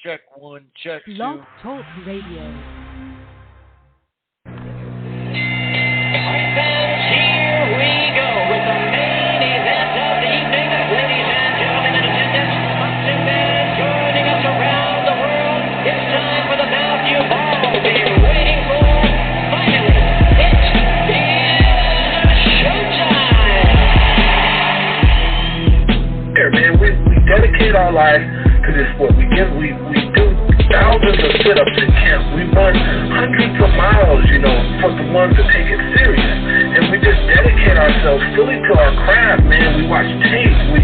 Check one, check two. Blog Talk Radio. Here we go with the main event of the evening. Ladies and gentlemen in attendance, boxing fans joining us around the world. It's time for the bout you've all been waiting for. Finally, it is showtime. Here, man, we dedicate our lives to this sport. We do thousands of sit-ups in camp. We run hundreds of miles, for the ones that take it serious. And we just dedicate ourselves fully to our craft, man. We watch tape. We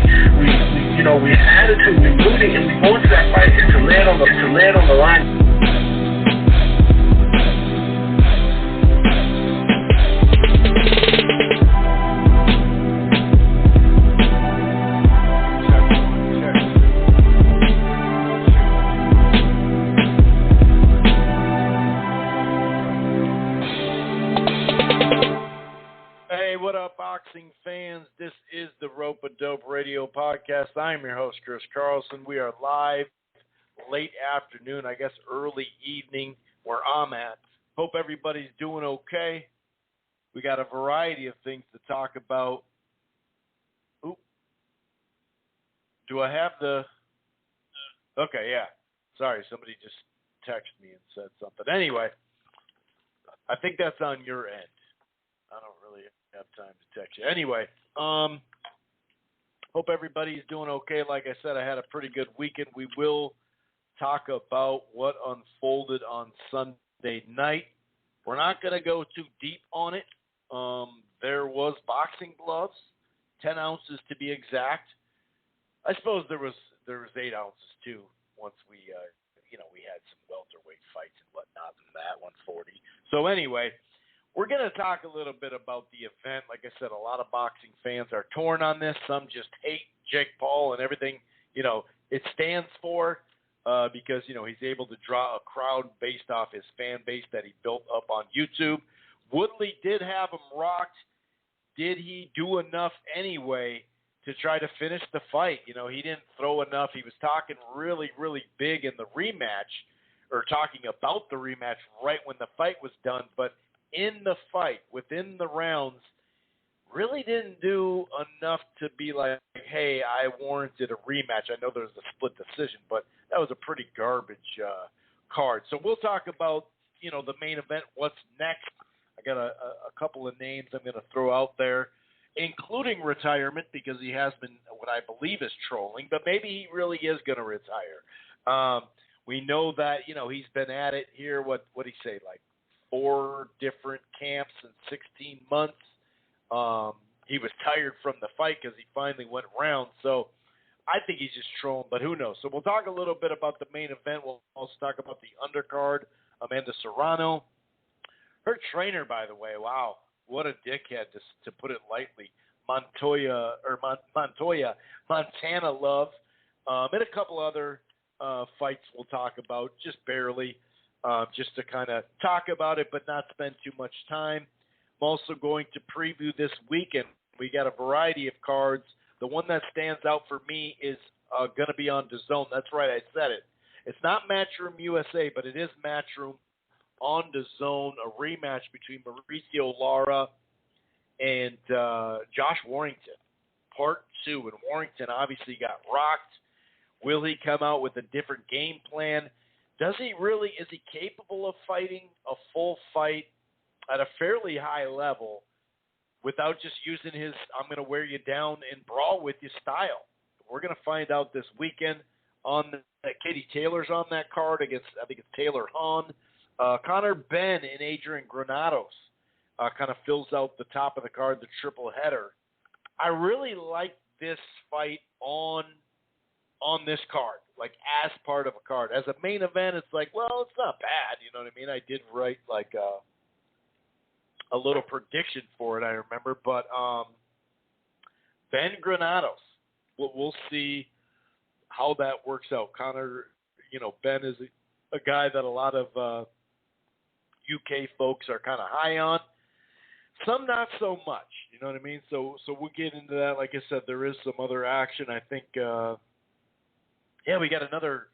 have attitude. We rooting, and we go into that fight to land on the line. Boxing fans, this is the Rope a Dope Radio Podcast. I'm your host, Chris Carlson. We are live late afternoon, I guess early evening, where I'm at. Hope everybody's doing okay. We got a variety of things to talk about. Oop. Do I have the... Okay, yeah. Sorry, somebody just texted me and said something. Anyway, I think that's on your end. I don't really have time to text you. Anyway, hope everybody's doing okay. Like I said, I had a pretty good weekend. We will talk about what unfolded on Sunday night. We're not going to go too deep on it. There was boxing gloves, 10 ounces to be exact. I suppose there was 8 ounces too. Once we had some welterweight fights and whatnot in that 140. So anyway. We're going to talk a little bit about the event. Like I said, a lot of boxing fans are torn on this. Some just hate Jake Paul and everything, it stands for because, he's able to draw a crowd based off his fan base that he built up on YouTube. Woodley did have him rocked. Did he do enough anyway to try to finish the fight? He didn't throw enough. He was talking really, really big in the rematch or talking about the rematch right when the fight was done. But in the fight, within the rounds, really didn't do enough to be like, hey, I warranted a rematch. I know there's a split decision, but that was a pretty garbage card. So we'll talk about, the main event, what's next. I got a couple of names I'm going to throw out there, including retirement, because he has been what I believe is trolling, but maybe he really is going to retire. We know that, he's been at it here, what did he say, like 4 different camps in 16 months. He was tired from the fight because he finally went round. So I think he's just trolling, but who knows? So we'll talk a little bit about the main event. We'll also talk about the undercard, Amanda Serrano. Her trainer, by the way, wow, what a dickhead, to put it lightly. Montana Love, and a couple other fights we'll talk about, just barely. Just to kind of talk about it, but not spend too much time. I'm also going to preview this weekend. We got a variety of cards. The one that stands out for me is going to be on DAZN. That's right, I said it. It's not Matchroom USA, but it is Matchroom on DAZN, a rematch between Mauricio Lara and Josh Warrington, part 2. And Warrington obviously got rocked. Will he come out with a different game plan? Is he capable of fighting a full fight at a fairly high level without just using his I'm going to wear you down and brawl with you style? We're going to find out this weekend. Katie Taylor's on that card against, I think it's Taylor Hahn. Connor Benn and Adrian Granados kind of fills out the top of the card, the triple header. I really like this fight on this card, like as part of a card. As a main event, it's like, well, it's not bad. You know what I mean? I did write like a little prediction for it, I remember. But Ben Granados, we'll see how that works out. Connor, Ben is a guy that a lot of UK folks are kind of high on. Some not so much, you know what I mean? So we'll get into that. Like I said, there is some other action. I think, we got another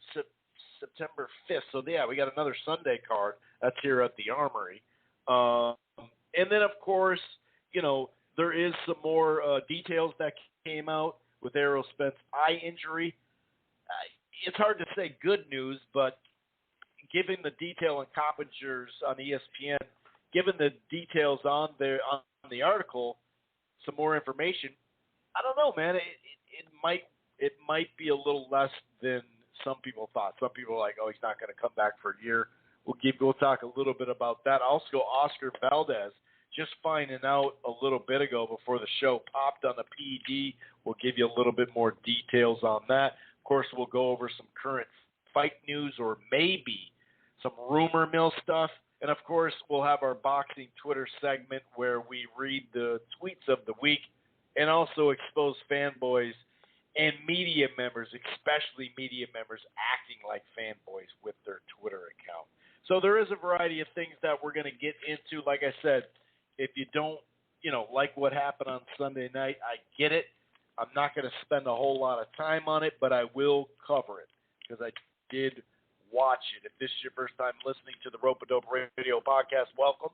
September 5th. So, yeah, we got another Sunday card. That's here at the Armory. And then, of course, there is some more details that came out with Errol Spence's eye injury. It's hard to say good news, but given the detail in Coppinger's on ESPN, given the details on the article, some more information, I don't know, man. It might be a little less than some people thought. Some people are like, oh, he's not going to come back for a year. We'll talk a little bit about that. Also, Oscar Valdez, just finding out a little bit ago before the show popped on the PED. We'll give you a little bit more details on that. Of course, we'll go over some current fight news or maybe some rumor mill stuff. And, of course, we'll have our boxing Twitter segment where we read the tweets of the week and also expose fanboys and media members, especially media members, acting like fanboys with their Twitter account. So there is a variety of things that we're going to get into. Like I said, if you don't, like what happened on Sunday night, I get it. I'm not going to spend a whole lot of time on it, but I will cover it because I did watch it. If this is your first time listening to the Rope-A-Dope Radio podcast, welcome.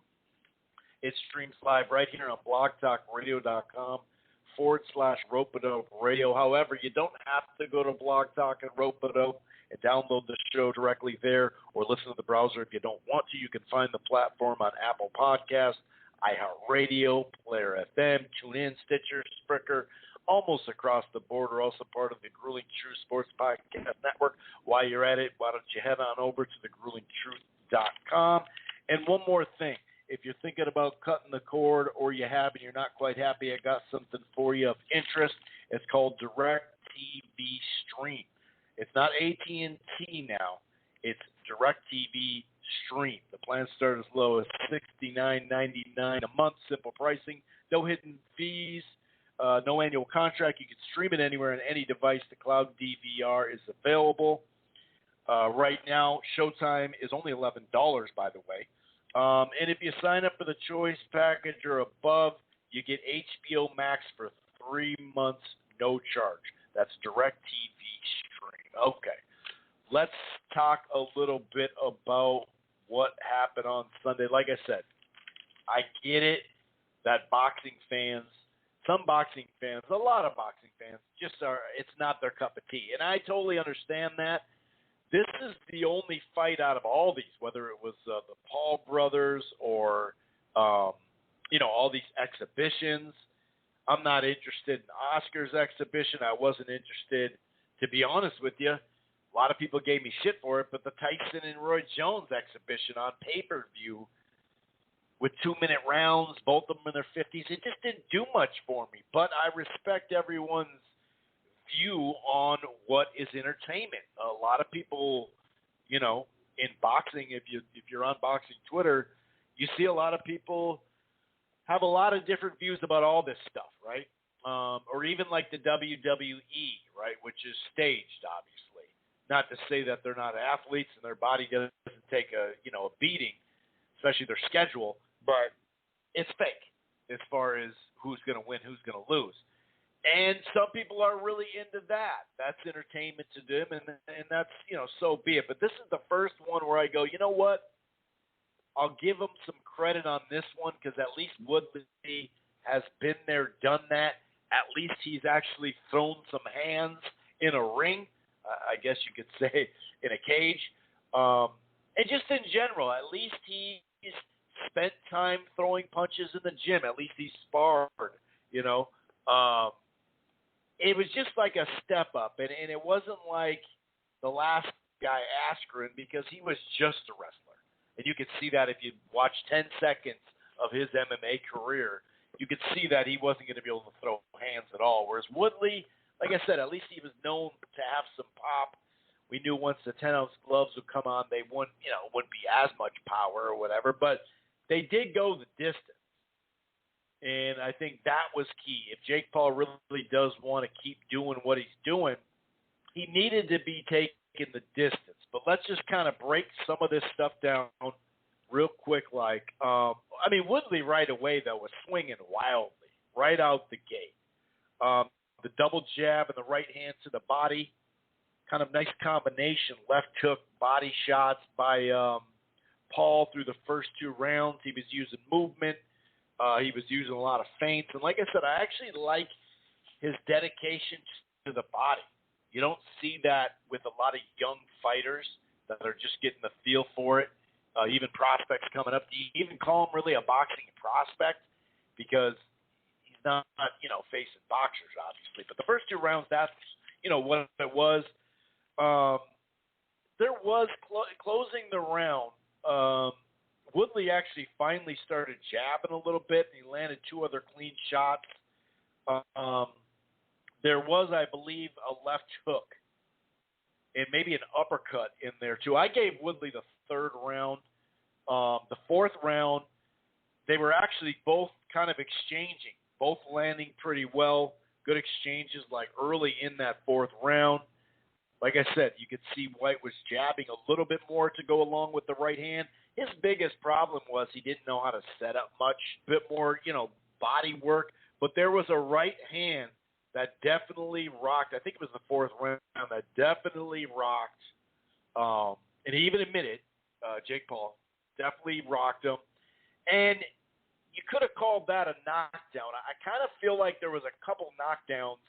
It streams live right here on blogtalkradio.com/Rope-A-Dope Radio. However, you don't have to go to Blog Talk and Rope-A-Dope and download the show directly there or listen to the browser if you don't want to. You can find the platform on Apple Podcasts, iHeartRadio, Player FM, TuneIn, Stitcher, Spreaker, almost across the border, also part of the Grueling Truth Sports Podcast Network. While you're at it, why don't you head on over to thegruelingtruth.com. And one more thing. If you're thinking about cutting the cord or you have and you're not quite happy, I got something for you of interest. It's called DirecTV Stream. It's not AT&T now. It's DirecTV Stream. The plans start as low as $69.99 a month, simple pricing, no hidden fees. No annual contract. You can stream it anywhere on any device. The cloud DVR is available. Right now, Showtime is only $11, by the way. And if you sign up for the Choice package or above, you get HBO Max for 3 months, no charge. That's DirecTV Stream. Okay. Let's talk a little bit about what happened on Sunday. Like I said, I get it that some boxing fans, a lot of boxing fans, it's not their cup of tea. And I totally understand that. This is the only fight out of all these, whether it was the Paul brothers or, all these exhibitions. I'm not interested in Oscar's exhibition. I wasn't interested, to be honest with you. A lot of people gave me shit for it, but the Tyson and Roy Jones exhibition on pay-per-view with 2-minute rounds, both of them in their 50s, it just didn't do much for me. But I respect everyone's view on what is entertainment. A lot of people, in boxing, if you're on boxing Twitter, you see a lot of people have a lot of different views about all this stuff, right? Or even like the WWE, right, which is staged, obviously. Not to say that they're not athletes and their body doesn't take a beating, especially their schedule, but it's fake as far as who's going to win, who's going to lose. And some people are really into that. That's entertainment to them, and that's, so be it. But this is the first one where I go, you know what? I'll give them some credit on this one because at least Woodley has been there, done that. At least he's actually thrown some hands in a ring, I guess you could say, in a cage. And just in general, at least he's spent time throwing punches in the gym. At least he sparred, It was just like a step up, and it wasn't like the last guy, Askren, because he was just a wrestler. And you could see that if you watch 10 seconds of his MMA career, you could see that he wasn't going to be able to throw hands at all. Whereas Woodley, like I said, at least he was known to have some pop. We knew once the 10-ounce gloves would come on, they wouldn't be as much power or whatever, but they did go the distance. And I think that was key. If Jake Paul really does want to keep doing what he's doing, he needed to be taking the distance. But let's just kind of break some of this stuff down real quick. Woodley right away, though, was swinging wildly right out the gate. The double jab and the right hand to the body kind of nice combination, left hook, body shots by Paul through the first 2 rounds. He was using movement. He was using a lot of feints. And like I said, I actually like his dedication to the body. You don't see that with a lot of young fighters that are just getting the feel for it. Even prospects coming up. Do you even call him really a boxing prospect? Because he's not, facing boxers, obviously. But the first 2 rounds, that's, what it was. There was closing the round. Woodley actually finally started jabbing a little bit, and he landed 2 other clean shots. There was, I believe, a left hook and maybe an uppercut in there, too. I gave Woodley the 3rd round. The 4th round, they were actually both kind of exchanging, both landing pretty well. Good exchanges like early in that 4th round. Like I said, you could see White was jabbing a little bit more to go along with the right hand. His biggest problem was he didn't know how to set up much, a bit more, body work. But there was a right hand that definitely rocked. I think it was the 4th round that definitely rocked. And he even admitted, Jake Paul, definitely rocked him. And you could have called that a knockdown. I kind of feel like there was a couple knockdowns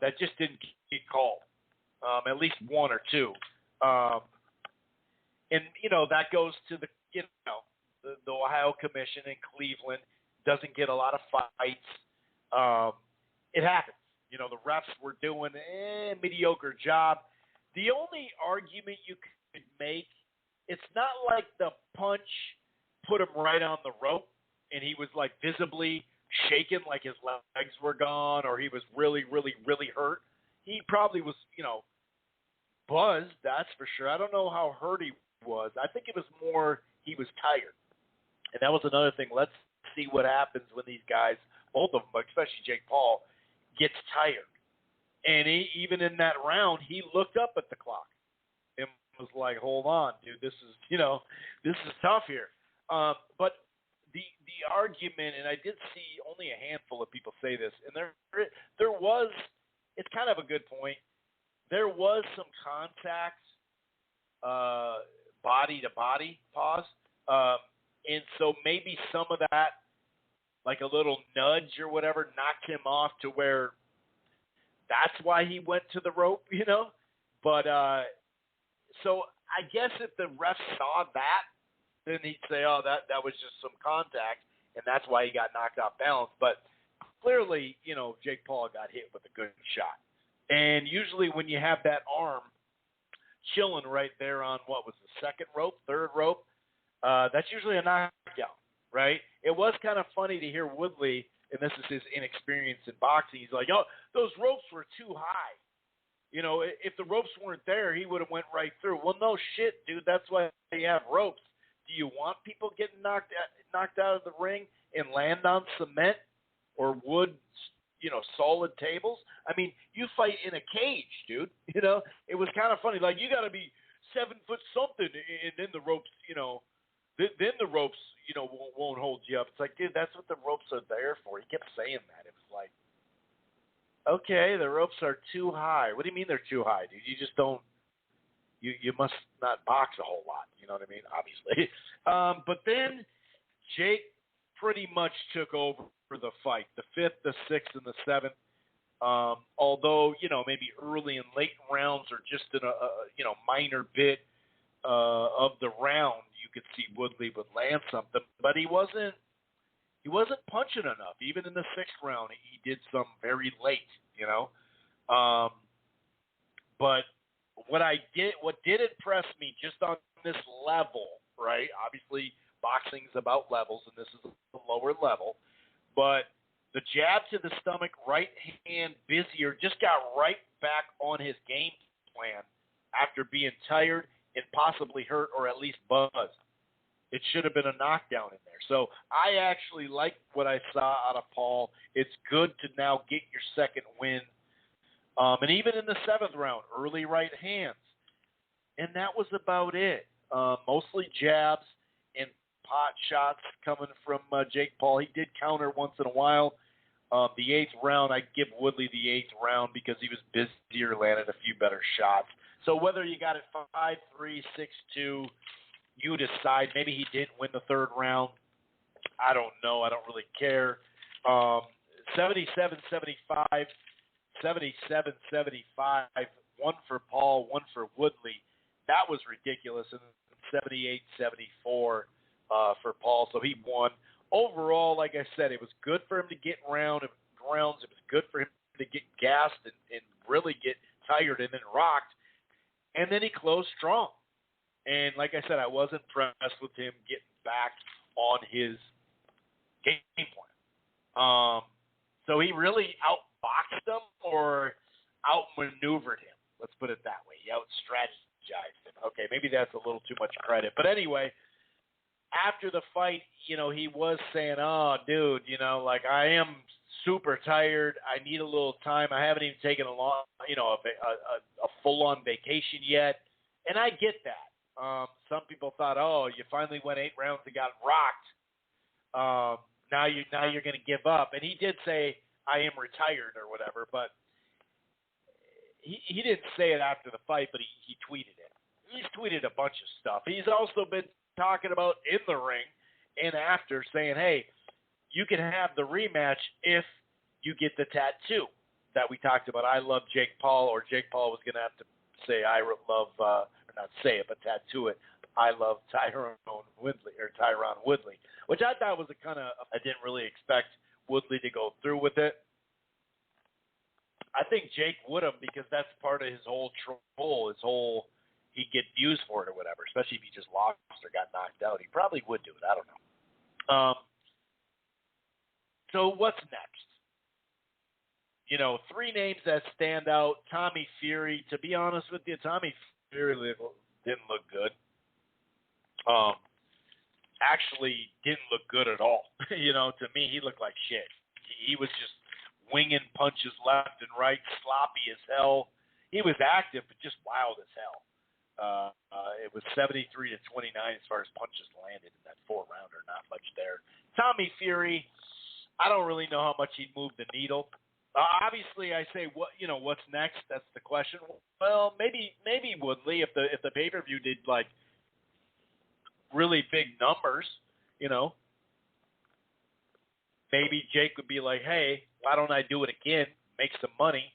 that just didn't get called, at least 1 or 2. And, that goes to the Ohio Commission in Cleveland. Doesn't get a lot of fights. It happens. The refs were doing a mediocre job. The only argument you could make, it's not like the punch put him right on the rope and he was like visibly shaking like his legs were gone or he was really, really, really hurt. He probably was, buzzed, that's for sure. I don't know how hurt he was. I think it was more he was tired. And that was another thing. Let's see what happens when these guys, both of them, but especially Jake Paul, gets tired. And even in that round, he looked up at the clock and was like, hold on, dude, this is, this is tough here. But the argument, and I did see only a handful of people say this, and there was, it's kind of a good point, there was some contact, body to body, pause. And so maybe some of that, like a little nudge or whatever, knocked him off to where that's why he went to the rope, But so I guess if the ref saw that, then he'd say, oh, that was just some contact, and that's why he got knocked off balance. But clearly, Jake Paul got hit with a good shot. And usually when you have that arm chilling right there on what was the 2nd rope, 3rd rope, that's usually a knockdown, right? It was kind of funny to hear Woodley, and this is his inexperience in boxing. He's like, oh, those ropes were too high. If the ropes weren't there, he would have went right through. Well, no shit, dude. That's why you have ropes. Do you want people getting knocked out of the ring and land on cement or wood, solid tables? I mean, you fight in a cage, dude. It was kind of funny. Like, you got to be 7 foot something, and then the ropes, then the ropes, won't hold you up. It's like, dude, that's what the ropes are there for. He kept saying that. It was like, okay, the ropes are too high. What do you mean they're too high, dude? You just don't. You must not box a whole lot. You know what I mean? Obviously. But then Jake pretty much took over for the fight. The 5th, the 6th, and the 7th. Although, maybe early and late rounds or just in a minor bit of the round, you could see Woodley would land something, but he wasn't punching enough. Even in the 6th round, he did some very late, But what did impress me just on this level, right? Obviously, boxing's about levels, and this is a lower level, but the jab to the stomach, right hand busier, just got right back on his game plan after being tired and possibly hurt or at least buzzed. It should have been a knockdown in there. So I actually like what I saw out of Paul. It's good to now get your 2nd win. And even in the 7th round, early right hands. And that was about it. Mostly jabs and pot shots coming from Jake Paul. He did counter once in a while. The 8th round, I give Woodley the 8th round because he was busier, landed a few better shots. So whether you got it 5-3, 6-2, you decide. Maybe he didn't win the 3rd round. I don't know. I don't really care. 77-75, 77-75, one for Paul, one for Woodley. That was ridiculous. And 78-74 for Paul, so he won. Overall, like I said, it was good for him to get rounds. It was good for him to get gassed and really get tired and then rocked. And then he closed strong. And like I said, I was impressed with him getting back on his game plan. So he really outboxed him or outmaneuvered him. Let's put it that way. He out-strategized him. Okay, maybe that's a little too much credit. But anyway, after the fight, he was saying, oh, dude, like I am super tired. I need a little time. I haven't even taken a full-on vacation yet. And I get that. Some people thought, oh, you finally went 8 rounds and got rocked. Now you're going to give up. And he did say, I am retired or whatever, but he didn't say it after the fight, but he tweeted it. He's tweeted a bunch of stuff. He's also been talking about in the ring and after saying, hey, you can have the rematch if you get the tattoo that we talked about. I love Jake Paul, or Jake Paul was going to have to say I love, or not say it, but tattoo it. I love Tyron Woodley, which I thought was I didn't really expect Woodley to go through with it. I think Jake would have, because that's part of his whole troll, he'd get views for it or whatever, especially if he just lost or got knocked out. He probably would do it. I don't know. So what's next? 3 names that stand out. Tommy Fury. To be honest with you, Tommy Fury didn't look good. Actually didn't look good at all. To me, he looked like shit. He was just winging punches left and right, sloppy as hell. He was active, but just wild as hell. It was 73-29 as far as punches landed in that 4-rounder. Not much there. Tommy Fury, I don't really know how much he'd move the needle. Obviously, I say what's next? That's the question. Well, maybe Woodley if the pay-per-view did like really big numbers, maybe Jake would be like, hey, why don't I do it again, make some money,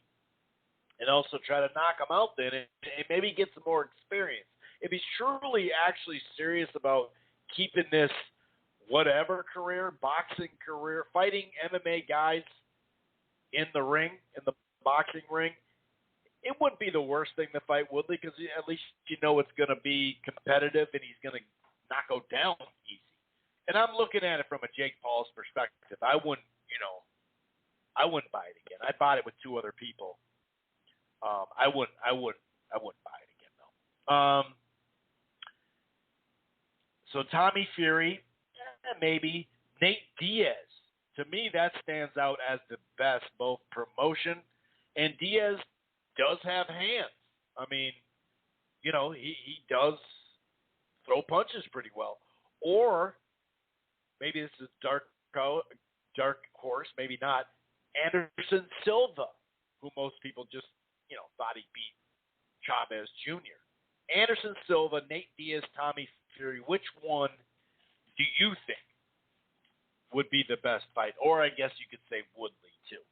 and also try to knock him out then and maybe get some more experience. If he's truly actually serious about keeping this whatever career, boxing career, fighting MMA guys in the ring, in the boxing ring, it wouldn't be the worst thing to fight Woodley because at least it's going to be competitive and he's going to not go down easy. And I'm looking at it from a Jake Paul's perspective. I wouldn't buy it again. I bought it with 2 other people. I wouldn't buy it again though. So Tommy Fury, maybe. Nate Diaz. To me, that stands out as the best, both promotion, and Diaz does have hands. I mean, he does throw punches pretty well. Or maybe this is dark horse, maybe not. Anderson Silva, who most people just thought he beat Chavez Jr. Anderson Silva, Nate Diaz, Tommy Fury. Which one do you think would be the best fight? Or I guess you could say Woodley too,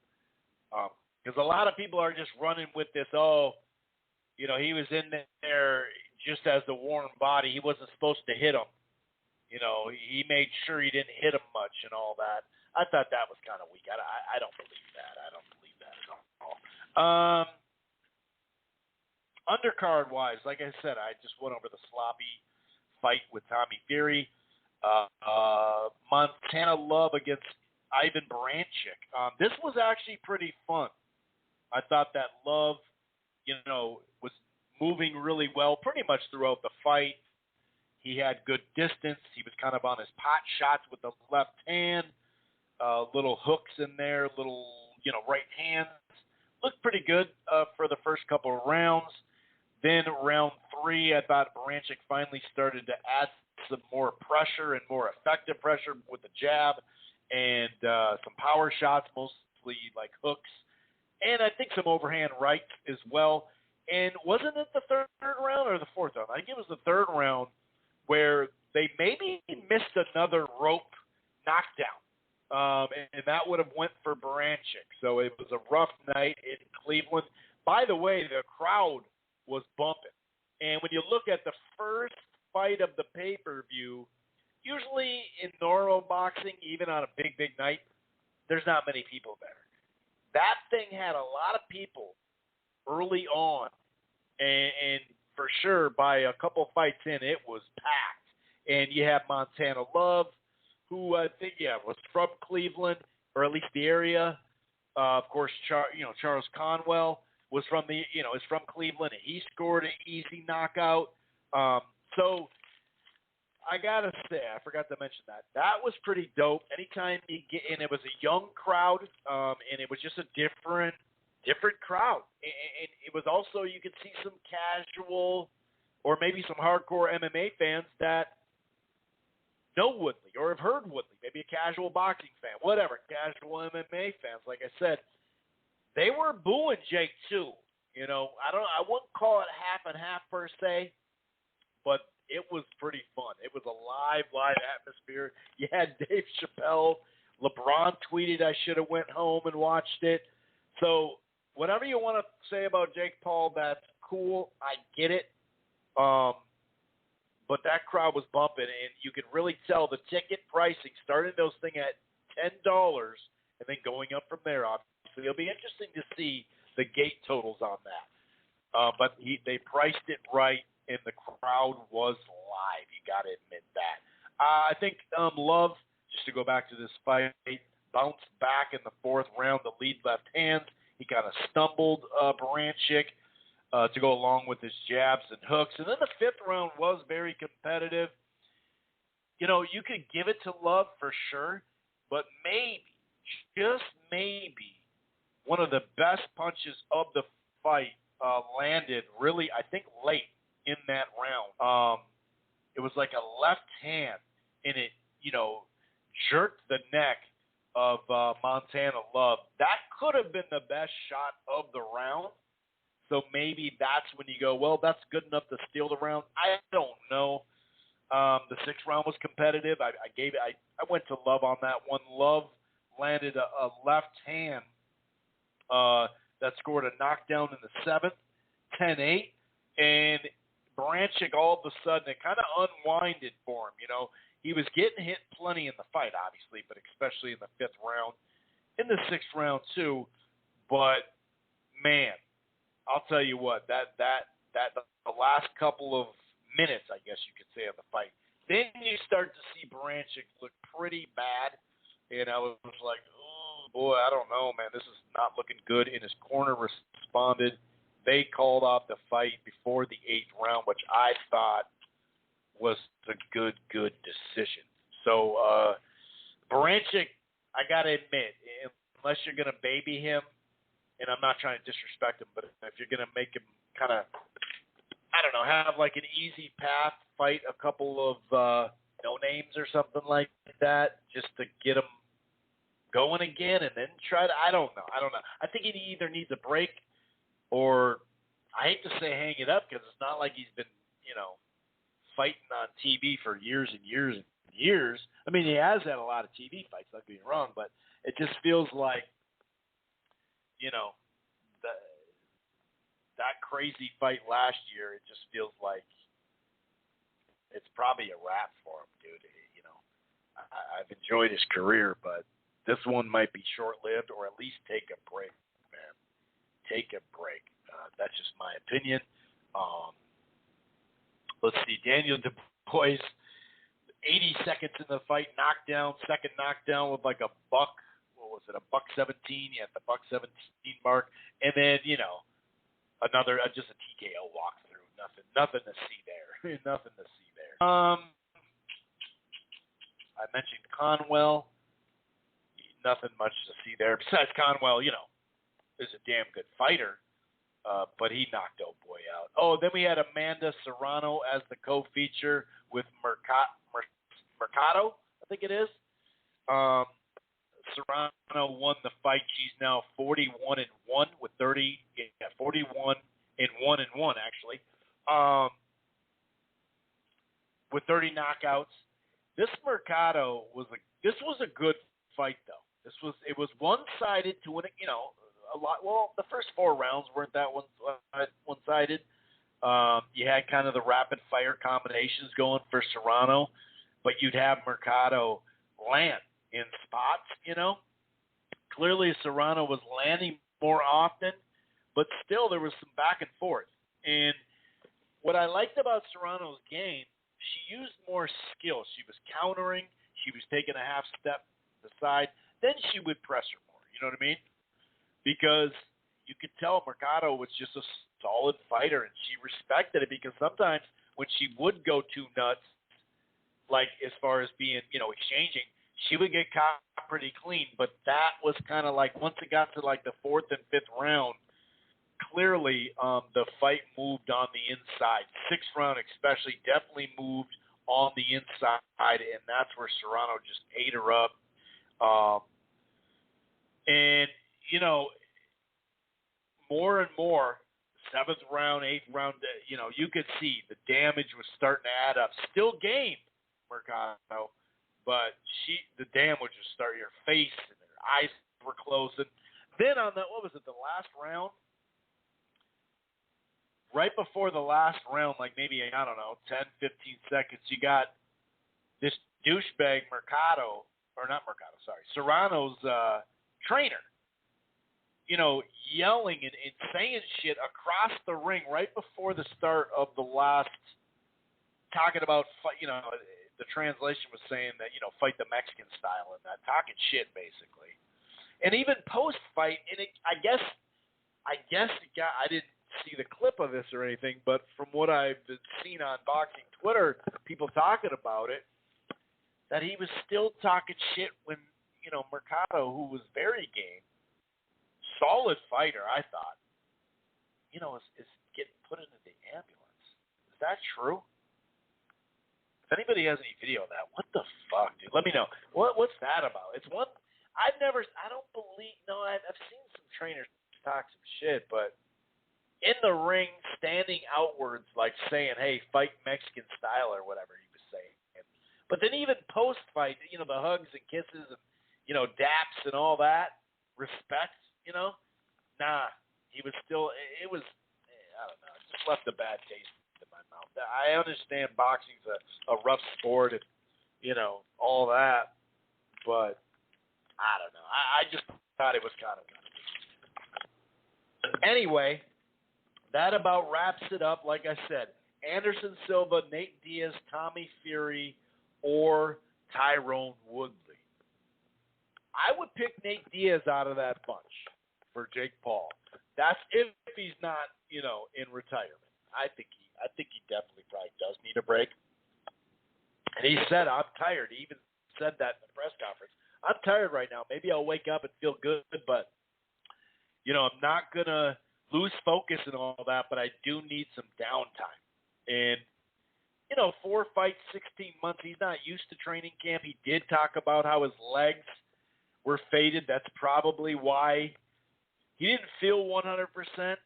because a lot of people are just running with this. He was in there just as the warm body. He wasn't supposed to hit him. He made sure he didn't hit him much and all that. I thought that was kind of weak. I don't believe that. I don't believe that at all. Undercard-wise, like I said, I just went over the sloppy fight with Tommy Fury. Montana Love against Ivan Baranchyk. This was actually pretty fun. I thought that Love, was moving really well pretty much throughout the fight. He had good distance. He was kind of on his pot shots with the left hand, little hooks in there, little, right hands. Looked pretty good for the first couple of rounds. Then round 3, I thought Baranchyk finally started to add some more pressure and more effective pressure with the jab and some power shots, mostly like hooks, and I think some overhand rights as well. And wasn't it the third round or the fourth round? I think it was the third round where they maybe missed another rope knockdown, and that would have went for Baranchik. So it was a rough night in Cleveland. By the way, the crowd was bumping. And when you look at the first fight of the pay-per-view, usually in normal boxing, even on a big, big night, there's not many people there. That thing had a lot of people early on, and for sure by a couple fights in, it was packed. And you have Montana Love, who I think, was from Cleveland, or at least the area. Of course, Charles Conwell was from is from Cleveland, and he scored an easy knockout. So I gotta say, I forgot to mention that. That was pretty dope. Anytime you get in, it was a young crowd, and it was just a different crowd. And it was also, you could see some casual or maybe some hardcore MMA fans that know Woodley or have heard Woodley, maybe a casual boxing fan, whatever, casual MMA fans. Like I said, they were booing Jake too. I wouldn't call it half and half per se, but it was pretty fun. It was a live atmosphere. You had Dave Chappelle. LeBron tweeted I should have went home and watched it. So whatever you want to say about Jake Paul, that's cool. I get it. But that crowd was bumping, and you could really tell the ticket pricing started those things at $10 and then going up from there. Obviously, it'll be interesting to see the gate totals on that. But they priced it right, and the crowd was live. You got to admit that. I think Love, just to go back to this fight, bounced back in the fourth round, the lead left hand. He kind of stumbled Baranchik to go along with his jabs and hooks. And then the fifth round was very competitive. You could give it to Love for sure, but maybe, just maybe, one of the best punches of the fight landed really, I think, late in that round. It was like a left hand, and it, jerked the neck of Montana Love. That could have been the best shot of the round. So maybe that's when you go, well, that's good enough to steal the round. I don't know. The sixth round was competitive. I went to Love on that one. Love landed a left hand that scored a knockdown in the seventh, 10-8. And Baranchik, all of a sudden, it kind of unwinded for him. He was getting hit plenty in the fight, obviously, but especially in the fifth round, in the sixth round too. But man, I'll tell you what, that the last couple of minutes, I guess you could say, of the fight, then you start to see Baranchik look pretty bad, and I was like, oh boy, I don't know, man, this is not looking good. And his corner responded. They called off the fight before the eighth round, which I thought was a good decision. So Baranchik, I got to admit, unless you're going to baby him, and I'm not trying to disrespect him, but if you're going to make him kind of, I don't know, have like an easy path, fight a couple of no-names or something like that, just to get him going again, and then try to, I don't know. I think he either needs a break, or I hate to say hang it up, because it's not like he's been, fighting on TV for years and years and years. I mean, he has had a lot of TV fights, don't get me wrong, but it just feels like, that crazy fight last year, it just feels like it's probably a wrap for him, dude. I've enjoyed his career, but this one might be short-lived, or at least take a break, man. Take a break. That's just my opinion. Let's see, Daniel Dubois, 80 seconds in the fight, second knockdown with like a buck. What was it? A $117. Yeah, the $117 mark, and then another just a TKO walkthrough. Nothing to see there. Nothing to see there. I mentioned Conwell. Nothing much to see there. Besides Conwell, is a damn good fighter. But he knocked old boy out. Oh, then we had Amanda Serrano as the co-feature with Mercado, I think it is. Serrano won the fight. She's now 41-1 with 41-1 actually, with 30 knockouts. This Mercado was a good fight though. It was one-sided to an, a lot. Well, the first 4 rounds weren't that one-sided. You had kind of the rapid-fire combinations going for Serrano, but you'd have Mercado land in spots, Clearly Serrano was landing more often, but still there was some back and forth. And what I liked about Serrano's game, she used more skill. She was countering. She was taking a half step to the side. Then she would press her more. You know what I mean? Because you could tell Mercado was just a solid fighter, and she respected it because sometimes when she would go too nuts, like as far as being, exchanging, she would get caught pretty clean. But that was kind of like once it got to like the 4th and 5th round, clearly the fight moved on the inside. 6th round especially definitely moved on the inside, and that's where Serrano just ate her up. And, more and more, 7th round, 8th round, you could see the damage was starting to add up. Still game, Mercado, but the damage was starting. Her face and her eyes were closing. Then on the last round? Right before the last round, like maybe, 10, 15 seconds, you got this douchebag Serrano's trainer, yelling and saying shit across the ring right before the start of the last, talking about, the translation was saying that, fight the Mexican style and that, talking shit basically. And even post-fight, and I guess I didn't see the clip of this or anything, but from what I've seen on Boxing Twitter, people talking about it, that he was still talking shit when, Mercado, who was very game, solid fighter, I thought, is getting put into the ambulance. Is that true? If anybody has any video of that, what the fuck, dude? Let me know. What's that about? It's one I've seen some trainers talk some shit, but in the ring, standing outwards, like saying, hey, fight Mexican style or whatever he was saying. But then even post-fight, the hugs and kisses and, daps and all that, respect, nah, he was still, it was, I don't know, it just left a bad taste in my mouth. I understand boxing's a rough sport and, all that, but I don't know. I just thought it was kind of good. Anyway, that about wraps it up. Like I said, Anderson Silva, Nate Diaz, Tommy Fury, or Tyrone Woodley. I would pick Nate Diaz out of that bunch for Jake Paul. That's if he's not, in retirement. I think he definitely probably does need a break. And he said, I'm tired. He even said that in the press conference. I'm tired right now. Maybe I'll wake up and feel good, but, I'm not going to lose focus and all that, but I do need some downtime. And, 4 fights, 16 months, he's not used to training camp. He did talk about how his legs were faded. That's probably why he didn't feel 100%.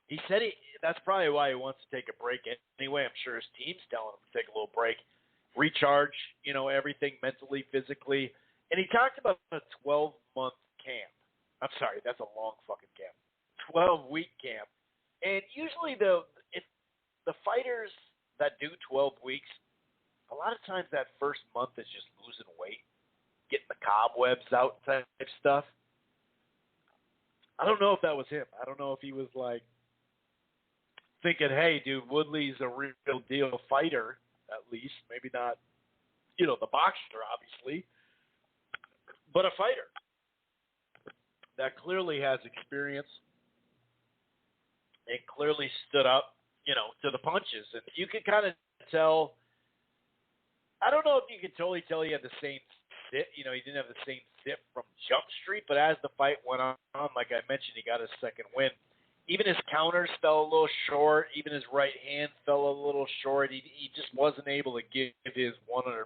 He said that's probably why he wants to take a break anyway. I'm sure his team's telling him to take a little break, recharge, everything mentally, physically. And he talked about a 12-month camp. I'm sorry, that's a long fucking camp. 12-week camp. And usually the fighters that do 12 weeks, a lot of times that first month is just losing weight, getting the cobwebs out type stuff. I don't know if that was him. I don't know if he was like thinking, hey, dude, Woodley's a real deal fighter, at least. Maybe not, the boxer, obviously, but a fighter that clearly has experience and clearly stood up, to the punches. And you could kind of tell, I don't know if you could totally tell he had the same sit, he didn't have the same sit from Jump Street, but as the fight went on, like I mentioned, he got his second win. Even his counters fell a little short. Even his right hand fell a little short. He just wasn't able to give his 100%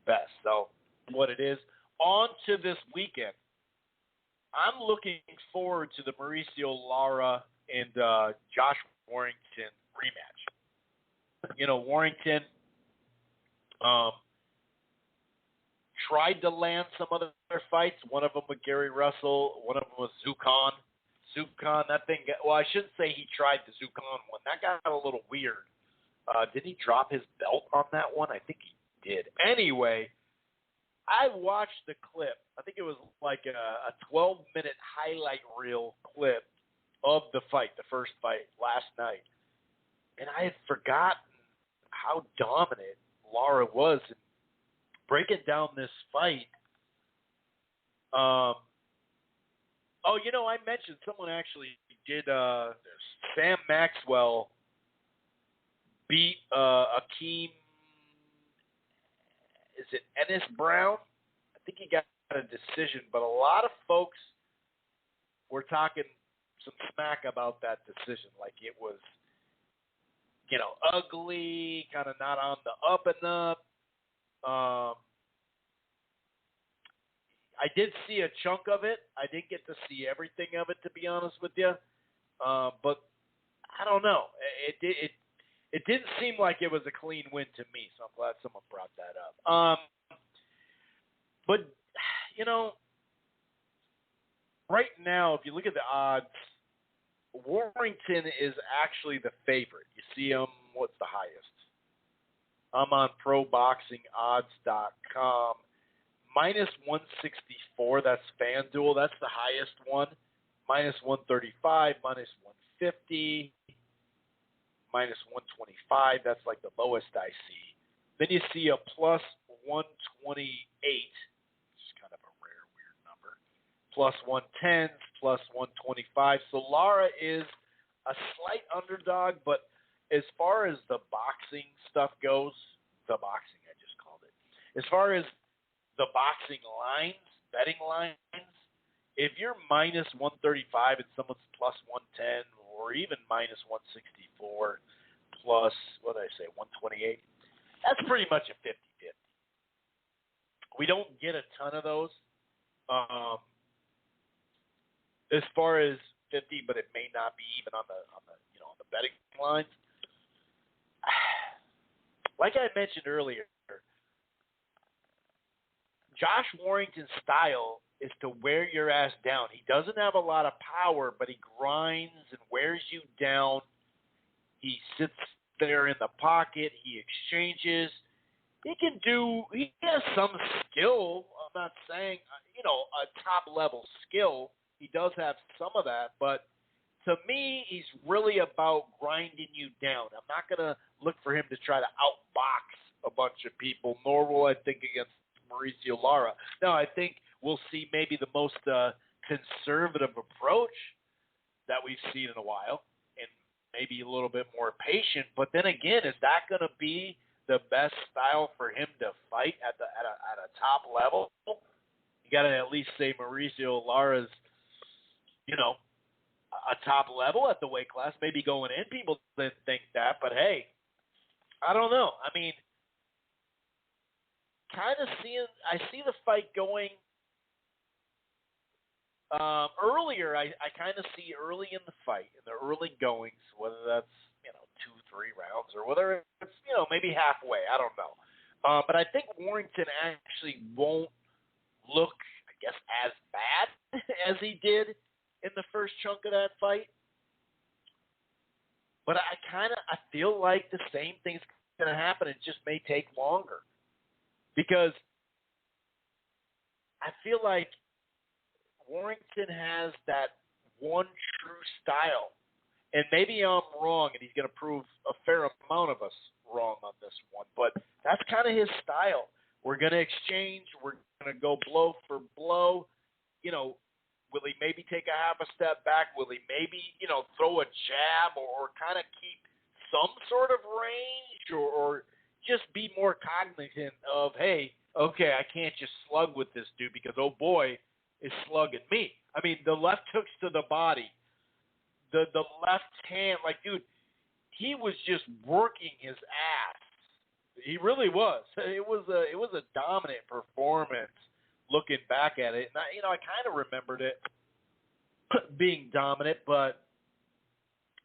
best. So what it is, on to this weekend. I'm looking forward to the Mauricio Lara and Josh Warrington rematch. You know, Warrington tried to land some other fights. One of them with Gary Russell. One of them was Zukon. That thing well, I shouldn't say he tried the Zukon one. That got a little weird. Did he drop his belt on that one? I think he did. Anyway, I watched the clip. I think it was like a 12-minute highlight reel clip of the fight, the first fight last night. And I had forgotten how dominant Lara was in breaking down this fight. I mentioned someone actually did Sam Maxwell beat Akeem, is it Ennis Brown? I think he got a decision, but a lot of folks were talking some smack about that decision, like it was, ugly, kind of not on the up and up. I did see a chunk of it. I didn't get to see everything of it, to be honest with you. But I don't know. It didn't seem like it was a clean win to me, so I'm glad someone brought that up. But, right now, if you look at the odds, Warrington is actually the favorite. You see him, what's the highest? I'm on ProBoxingOdds.com. Minus 164, that's FanDuel. That's the highest one. Minus 135, minus 150, minus 125. That's like the lowest I see. Then you see a plus 128, which is kind of a rare, weird number. Plus 110, plus 125. So Lara is a slight underdog, but as far as the boxing stuff goes, I just called it. As far as the boxing lines, betting lines, if you're minus 135 and someone's plus 110 or even minus 164 plus, what did I say, 128, that's pretty much a 50-50. We don't get a ton of those as far as 50, but it may not be even on the betting lines. Like I mentioned earlier, Josh Warrington's style is to wear your ass down. He doesn't have a lot of power, but he grinds and wears you down. He sits there in the pocket. He exchanges. He has some skill. I'm not saying, a top-level skill. He does have some of that, but to me, he's really about grinding you down. I'm not going to look for him to try to outbox a bunch of people, nor will I think against Mauricio Lara. Now, I think we'll see maybe the most conservative approach that we've seen in a while, and maybe a little bit more patient. But then again, is that going to be the best style for him to fight at a top level? You got to at least say Mauricio Lara's, a top level at the weight class. Maybe going in, people didn't think that, but hey, I don't know. I mean, I see the fight going earlier. I kind of see early in the fight, in the early goings, whether that's 2-3 rounds or whether it's maybe halfway. I don't know. But I think Warrington actually won't look, I guess, as bad as he did in the first chunk of that fight. But I feel like the same thing's going to happen. It just may take longer. Because I feel like Warrington has that one true style. And maybe I'm wrong, and he's going to prove a fair amount of us wrong on this one. But that's kind of his style. We're going to exchange. We're going to go blow for blow. Will he maybe take a half a step back? Will he maybe, throw a jab or kind of keep some sort of range or just be more cognizant of, hey, okay, I can't just slug with this dude because, oh boy, is slugging me. I mean, the left hooks to the body, the left hand, like, dude, he was just working his ass. He really was. It was a dominant performance looking back at it, and I kind of remembered it being dominant, but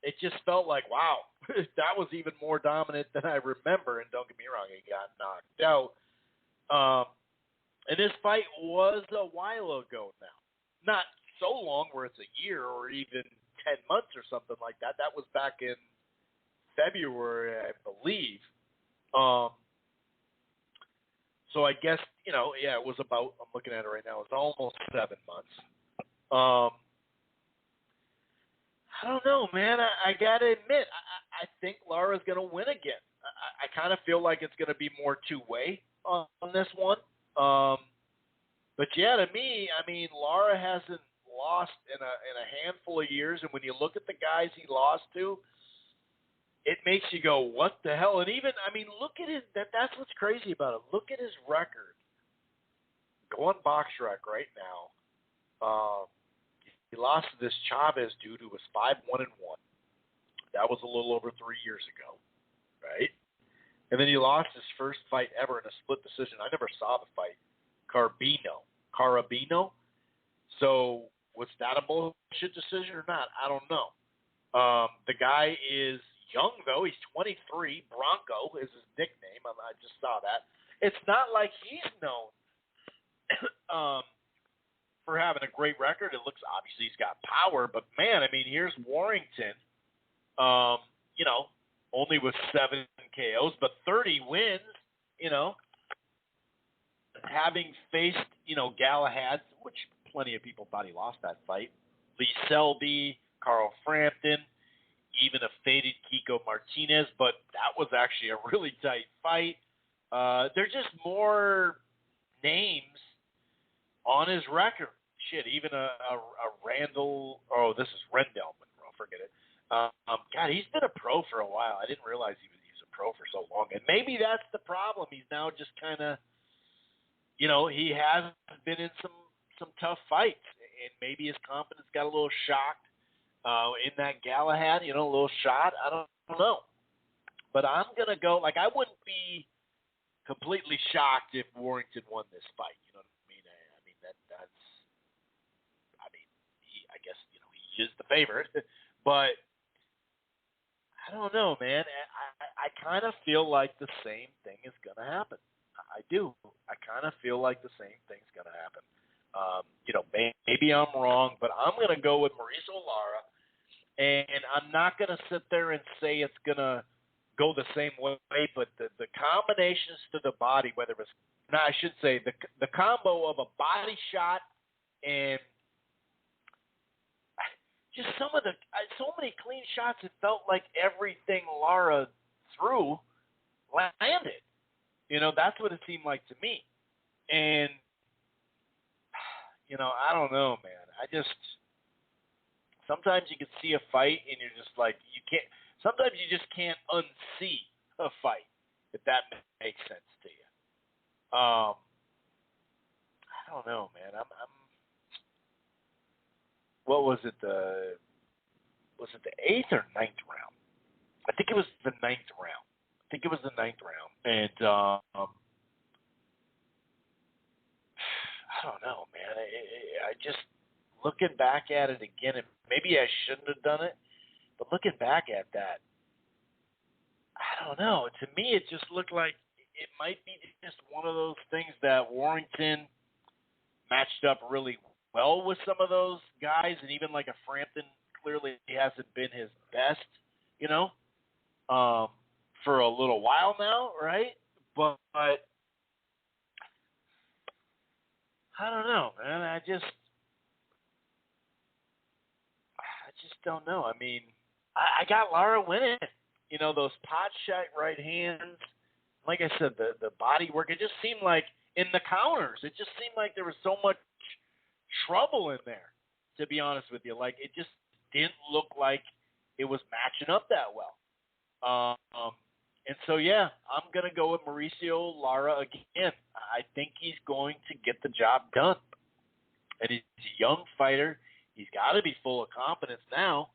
it just felt like, wow, that was even more dominant than I remember. And don't get me wrong, he got knocked out. And this fight was a while ago now. Not so long where it's a year or even 10 months or something like that. That was back in February, I believe. So I guess, it was about, I'm looking at it right now, it's almost 7 months. I don't know, man. I got to admit, I think Lara's going to win again. I kind of feel like it's going to be more two-way on this one. But yeah, to me, I mean, Lara hasn't lost in a handful of years, and when you look at the guys he lost to, it makes you go, what the hell? And even, I mean, look at that's what's crazy about it. Look at his record. Go on BoxRec right now. He lost to this Chavez dude who was 5-1-1. That was a little over 3 years ago, right? And then he lost his first fight ever in a split decision. I never saw the fight. Carabino. So was that a bullshit decision or not? I don't know. The guy is young, though. He's 23. Bronco is his nickname. I just saw that. It's not like he's known for having a great record. It looks, obviously he's got power, but man, I mean, here's Warrington, only with 7 KOs, but 30 wins, having faced, Galahad, which plenty of people thought he lost that fight, Lee Selby, Carl Frampton, even a faded Kiko Martinez, but that was actually a really tight fight. There's just more names on his record. Shit, even a Randall. Oh, this is Rendell Monroe. Forget it. God, he's been a pro for a while. I didn't realize he was a pro for so long. And maybe that's the problem. He's now just kind of, he has been in some tough fights, and maybe his confidence got a little shocked in that Galahad. A little shot. I don't know. But I'm gonna go. Like, I wouldn't be completely shocked if Warrington won this fight. You know what I mean? I mean that's. I guess he is the favorite, but I don't know, man. I kind of feel like the same thing is gonna happen. I do. I kind of feel like the same thing's gonna happen. Maybe I'm wrong, but I'm gonna go with Mauricio Lara, and I'm not gonna sit there and say it's gonna go the same way, but the combinations to the body, whether it's, no, I should say the combo of a body shot and just so many clean shots, it felt like everything Lara threw landed. That's what it seemed like to me. And, I don't know, man. Sometimes you can see a fight and you're just like, sometimes you just can't unsee a fight, if that makes sense to you. I don't know, man. What was it? Was it the 8th or 9th round? I think it was the 9th round. And I don't know, man. I just, looking back at it again, and maybe I shouldn't have done it, but looking back at that, I don't know. To me, it just looked like it might be just one of those things that Warrington matched up really well with some of those guys, and even like a Frampton clearly hasn't been his best, for a little while now, right? But I don't know, man. I just don't know. I mean, I got Lara winning. Those pot shot right hands. Like I said, the body work. It just seemed like in the counters, it just seemed like there was so much trouble in there, to be honest with you. Like, it just didn't look like it was matching up that well. And so, yeah, I'm going to go with Mauricio Lara again. I think he's going to get the job done. And he's a young fighter. He's got to be full of confidence now.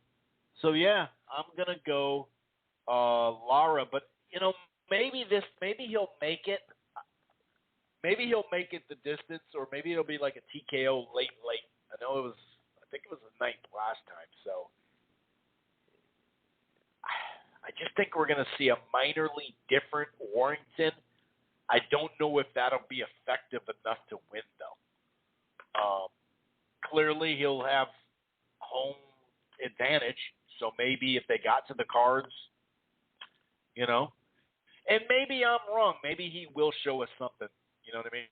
So, yeah, I'm going to go Lara. But, maybe he'll make it. maybe he'll make it the distance, or maybe it'll be like a TKO late. I think it was the ninth last time. So I just think we're going to see a minorly different Warrington. I don't know if that'll be effective enough to win, though. Clearly, he'll have home advantage. So maybe if they got to the cards, and maybe I'm wrong. Maybe he will show us something. You know what I mean?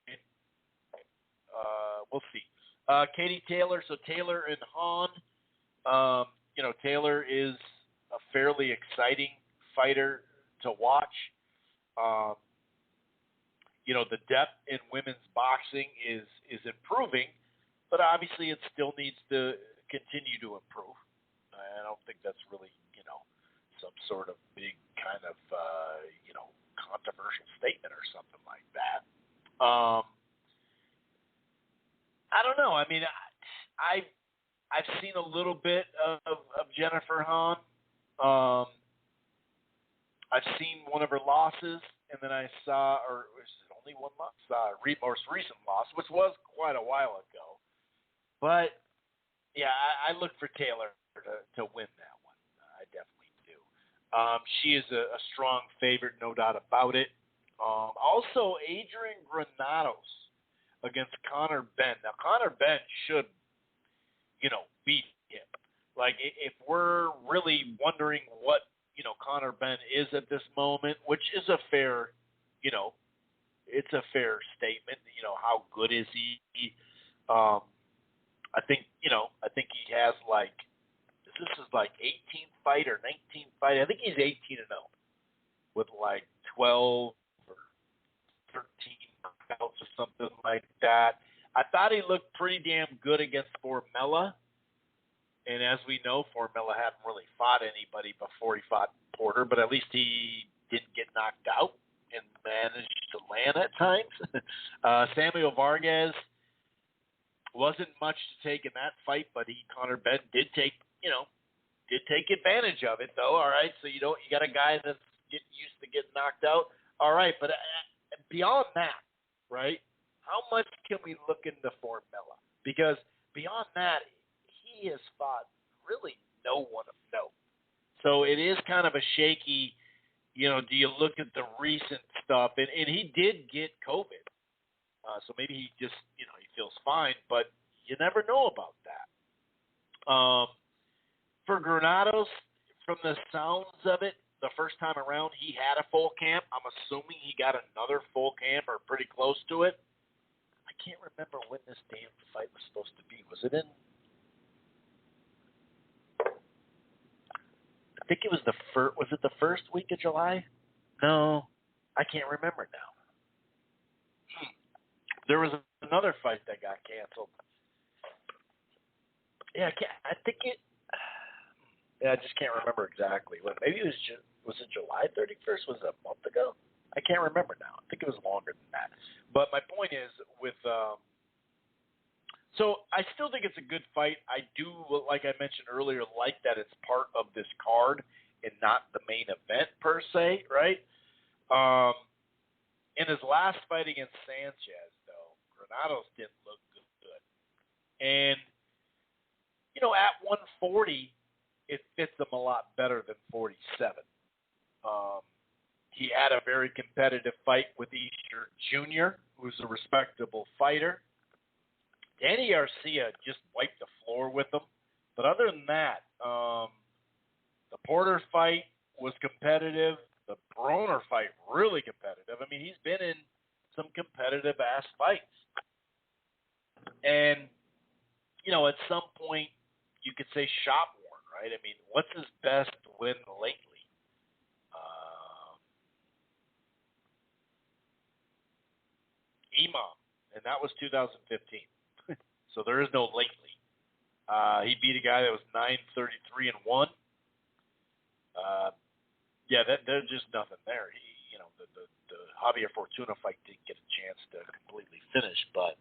We'll see. Katie Taylor. So Taylor and Hahn. Taylor is a fairly exciting fighter to watch. The depth in women's boxing is improving, but obviously it still needs to continue to improve. I don't think that's really, some sort of big kind of, controversial statement or something like that. I don't know. I mean, I've seen a little bit of Jennifer Hahn. I've seen one of her losses, and then I saw, or was it only one loss? Most recent loss, which was quite a while ago. But yeah, I look for Taylor to win that one. I definitely do. She is a strong favorite, no doubt about it. Also, Adrian Granados against Connor Benn. Now, Connor Benn should, beat him. Like, if we're really wondering what, Connor Benn is at this moment, which is a fair, it's a fair statement. How good is he? I think he has this is 18th fight or 19th fight. I think he's 18-0 with 12 or 13 knockouts or something like that. I thought he looked pretty damn good against Formella. And as we know, Formella hadn't really fought anybody before he fought Porter, but at least he didn't get knocked out and managed to land at times. Samuel Vargas wasn't much to take in that fight, but Connor Benn did take advantage of it, though. All right, so you got a guy that's getting used to getting knocked out. All right, but beyond that, right? How much can we look into Formella? Because beyond that, he has fought really no one of note. So it is kind of a shaky. Do you look at the recent stuff? And he did get COVID. So maybe he just, he feels fine, but you never know about that. For Granados, from the sounds of it, the first time around, he had a full camp. I'm assuming he got another full camp or pretty close to it. I can't remember when this damn fight was supposed to be. Was it in? I think it was was it the first week of July? No, I can't remember now. There was another fight that got canceled. Yeah, I think it. Yeah, I just can't remember exactly. Maybe it was it July 31st? Was it a month ago? I can't remember now. I think it was longer than that. But my point is with. So I still think it's a good fight. I do, like I mentioned earlier, like that it's part of this card and not the main event per se, right? In his last fight against Sanchez, though, Granados didn't look good. And, at 140, it fits him a lot better than 47. He had a very competitive fight with Easter Jr., who's a respectable fighter. Danny Garcia just wiped the floor with him. But other than that, the Porter fight was competitive. The Broner fight, really competitive. I mean, he's been in some competitive-ass fights. And, at some point, you could say shot worn, right? I mean, what's his best win lately? Imam, and that was 2015. So there is no lately. He beat a guy that was 9-33-1. There's just nothing there. The Javier Fortuna fight didn't get a chance to completely finish, but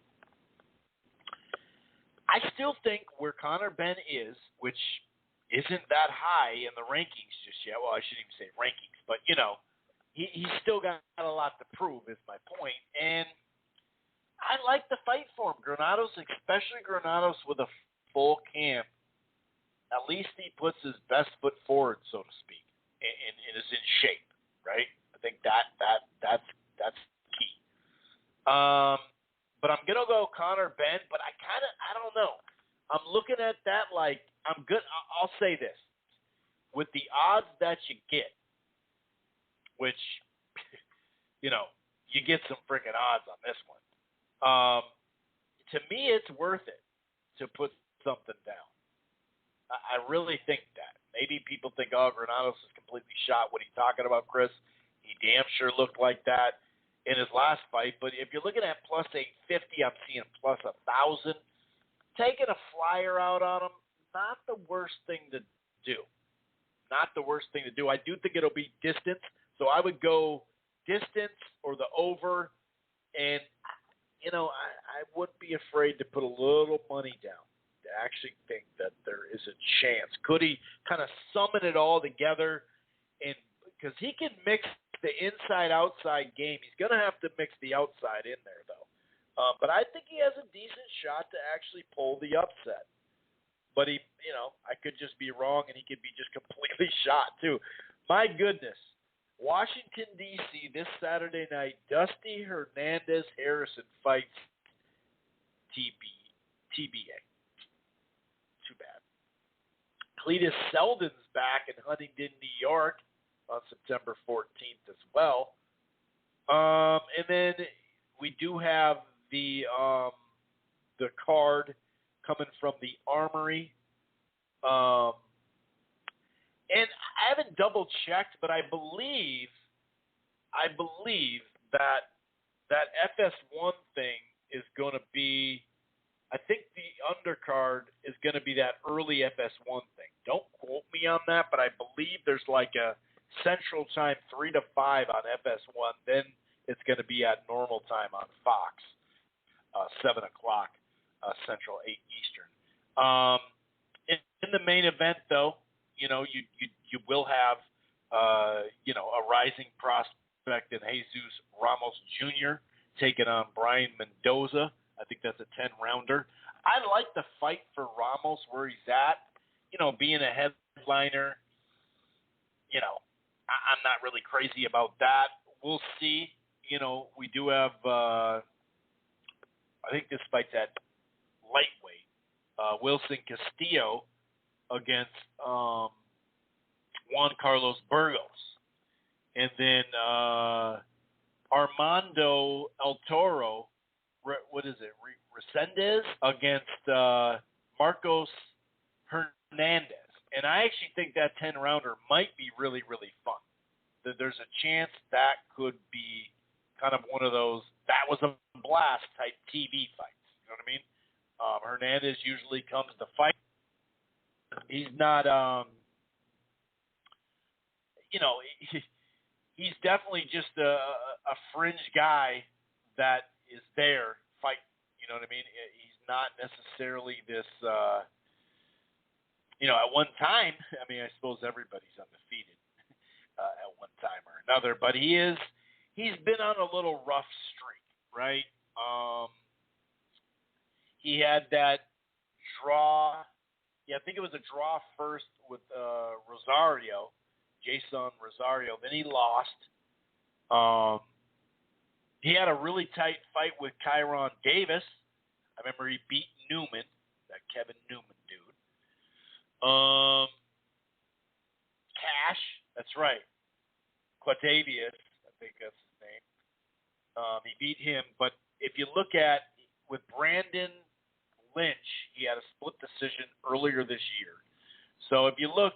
I still think where Connor Benn is, which isn't that high in the rankings just yet. Well, I shouldn't even say rankings, but he's still got a lot to prove. Is my point. And I like the fight for him. Granados, especially Granados with a full camp, at least he puts his best foot forward, so to speak, and is in shape, right? I think that's key. But I'm gonna go Connor Ben, but I don't know. I'm looking at that like I'm good. I'll say this: with the odds that you get, which you get some freaking odds on this one. To me, it's worth it to put something down. I really think that. Maybe people think, oh, Granados is completely shot. What are you talking about, Chris? He damn sure looked like that in his last fight. But if you're looking at plus 850, I'm seeing plus 1,000. Taking a flyer out on him, not the worst thing to do. Not the worst thing to do. I do think it'll be distance. So I would go distance or the over. And, I wouldn't be afraid to put a little money down to actually think that there is a chance. Could he kind of summon it all together? And because he can mix the inside-outside game. He's going to have to mix the outside in there, though. But I think he has a decent shot to actually pull the upset. But I could just be wrong, and he could be just completely shot, too. My goodness. Washington, D.C., this Saturday night, Dusty Hernandez-Harrison fights TBA. Too bad. Cletus Selden's back in Huntington, New York on September 14th as well. And then we do have the card coming from the Armory. And I haven't double checked, but I believe that FS1 thing is going to be. I think the undercard is going to be that early FS1 thing. Don't quote me on that, but I believe there's like a Central Time 3 to 5 on FS1. Then it's going to be at normal time on Fox, 7 o'clock Central, 8 Eastern. In the main event, though, you will have a rising prospect in Jesus Ramos Jr. taking on Brian Mendoza. I think that's a 10-rounder. I like the fight for Ramos where he's at. Being a headliner, I'm not really crazy about that. We'll see. We do have, I think this fight's at lightweight. Wilson Castillo against Juan Carlos Burgos. And then Armando El Toro, Resendez against Marcos Hernandez. And I actually think that 10-rounder might be really, really fun. There's a chance that could be kind of one of those, that was a blast type TV fights. You know what I mean? Hernandez usually comes to fight. He's not, he's definitely just a fringe guy that is there fighting. You know what I mean? He's not necessarily this, at one time, I suppose everybody's undefeated at one time or another, but he's been on a little rough streak, right? He had that draw. Yeah, I think it was a draw first with Rosario, Jason Rosario. Then he lost. He had a really tight fight with Kyron Davis. I remember he beat Newman, that Kevin Newman dude. Cash, that's right. Quatavius, I think that's his name. He beat him. But if you look at, with Brandon Lynch, he had a split decision earlier this year. So if you look,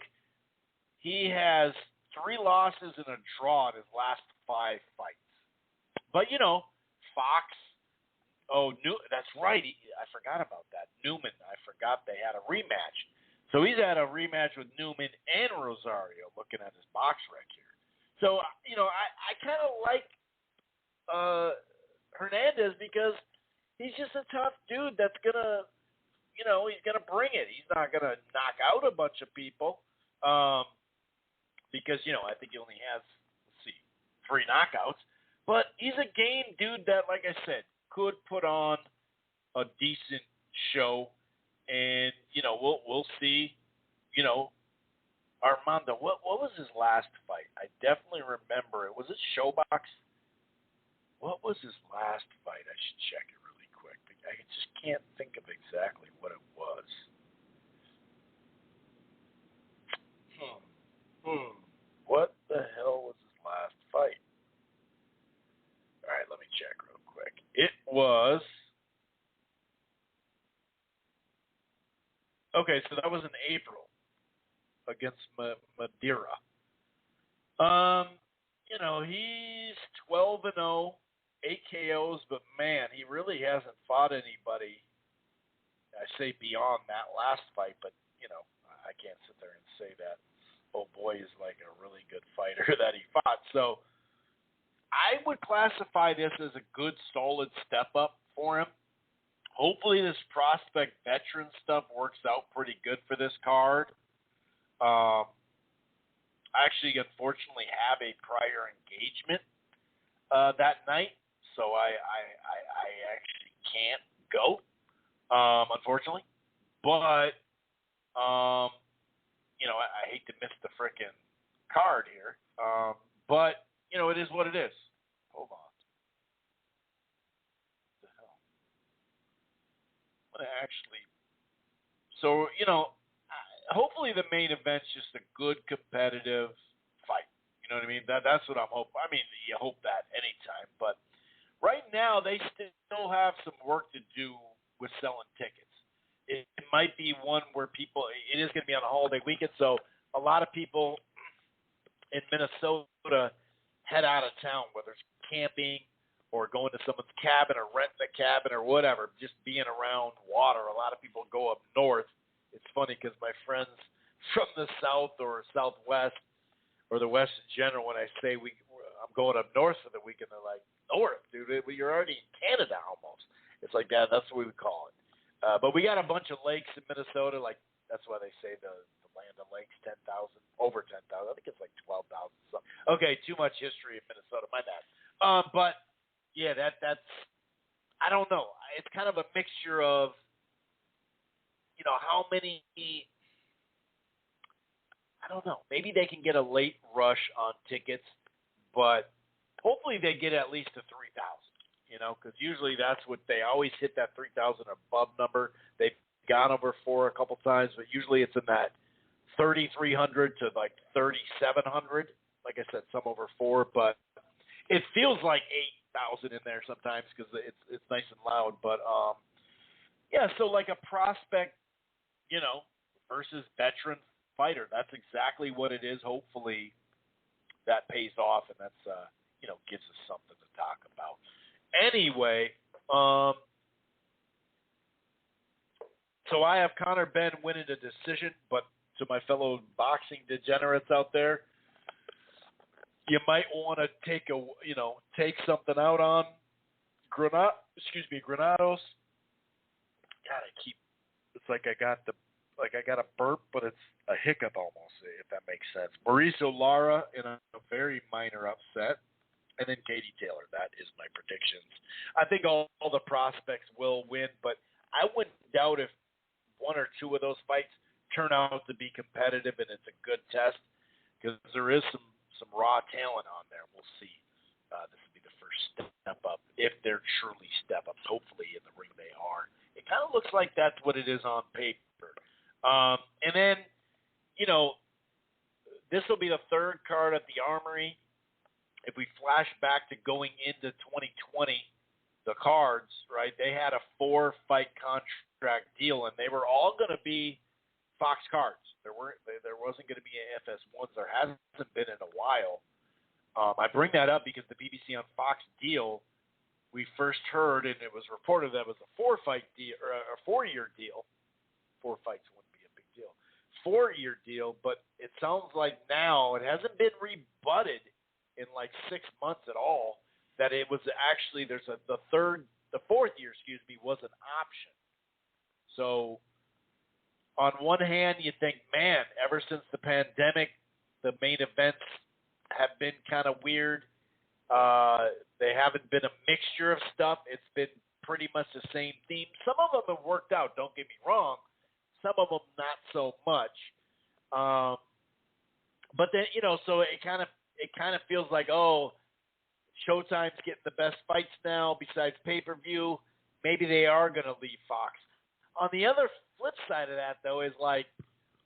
he has 3 losses and a draw in his last 5 fights. But, Fox, that's right. I forgot about that. Newman, I forgot they had a rematch. So he's had a rematch with Newman and Rosario, looking at his box rec here. So, I kind of like Hernandez because he's just a tough dude that's going to, he's going to bring it. He's not going to knock out a bunch of people because, I think he only has, 3 knockouts. But he's a game dude that, like I said, could put on a decent show, and we'll see. Armando, what was his last fight? I definitely remember it. Was it Showbox? What was his last fight? I should check it really quick. I just can't think of exactly what it was. What the hell was his last fight? All right, let me check real quick. It was... Okay, so that was in April against Madeira. He's 12-0, 8 KOs, but man, he really hasn't fought anybody. I say beyond that last fight, but I can't sit there and say that. Oh boy, is like a really good fighter that he fought. So I would classify this as a good, solid step up for him. Hopefully this prospect veteran stuff works out pretty good for this card. I actually, unfortunately, have a prior engagement that night, so I actually can't go, unfortunately. But, I hate to miss the frickin' card here. But, it is what it is. Hold on. What the hell? I'm going to actually... So, hopefully the main event's just a good competitive fight. You know what I mean? That's what I'm hoping. I mean, you hope that anytime. But right now, they still have some work to do with selling tickets. It might be one where it is going to be on a holiday weekend, so a lot of people in Minnesota head out of town, whether it's camping or going to someone's cabin or renting a cabin or whatever, just being around water. A lot of people go up north. It's funny because my friends from the south or southwest or the west in general, when I say I'm going up north for the weekend, they're like, north, dude, you're already in Canada almost. It's like that. That's what we would call it. But we got a bunch of lakes in Minnesota. Like that's why they say the land of lakes, 10,000, over 10,000. I think it's like 12,000. So, okay, too much history in Minnesota. My bad. But yeah, that's I don't know. It's kind of a mixture of how many. I don't know. Maybe they can get a late rush on tickets, but hopefully they get at least to 3,000. Because usually that's what they always hit, that 3,000 above number. They've gone over 4 a couple times, but usually it's in that 3,300 to like 3,700. Like I said, some over 4, but it feels like 8,000 in there sometimes because it's nice and loud. But yeah, so like a prospect, versus veteran fighter. That's exactly what it is. Hopefully that pays off, and that's gives us something to talk about. Anyway, so I have Conor Benn winning a decision, but to my fellow boxing degenerates out there, you might want to take something out on Granados. God, it's like I got a burp, but it's a hiccup almost, if that makes sense. Mauricio Lara in a very minor upset. And then Katie Taylor. That is my predictions. I think all the prospects will win, but I wouldn't doubt if 1 or 2 of those fights turn out to be competitive and it's a good test because there is some raw talent on there. We'll see. This will be the first step up if they're truly step ups. Hopefully in the ring they are. It kind of looks like that's what it is on paper. And then, this will be the third card at the Armory. If we flash back to going into 2020, the cards, right, they had a 4-fight contract deal, and they were all going to be Fox cards. There wasn't going to be FS1s. There hasn't been in a while. I bring that up because the BBC on Fox deal, we first heard, and it was reported that it was a 4-fight deal or a 4-year deal. 4 fights wouldn't be a big deal. 4-year deal, but it sounds like now it hasn't been rebutted in like 6 months at all, that it was actually the 4th year, was an option. So on one hand, you think, man, ever since the pandemic, the main events have been kind of weird. They haven't been a mixture of stuff. It's been pretty much the same theme. Some of them have worked out, don't get me wrong. Some of them not so much. But then, so it kind of feels like, oh, Showtime's getting the best fights now besides pay-per-view. Maybe they are going to leave Fox. On the other flip side of that, though, is like,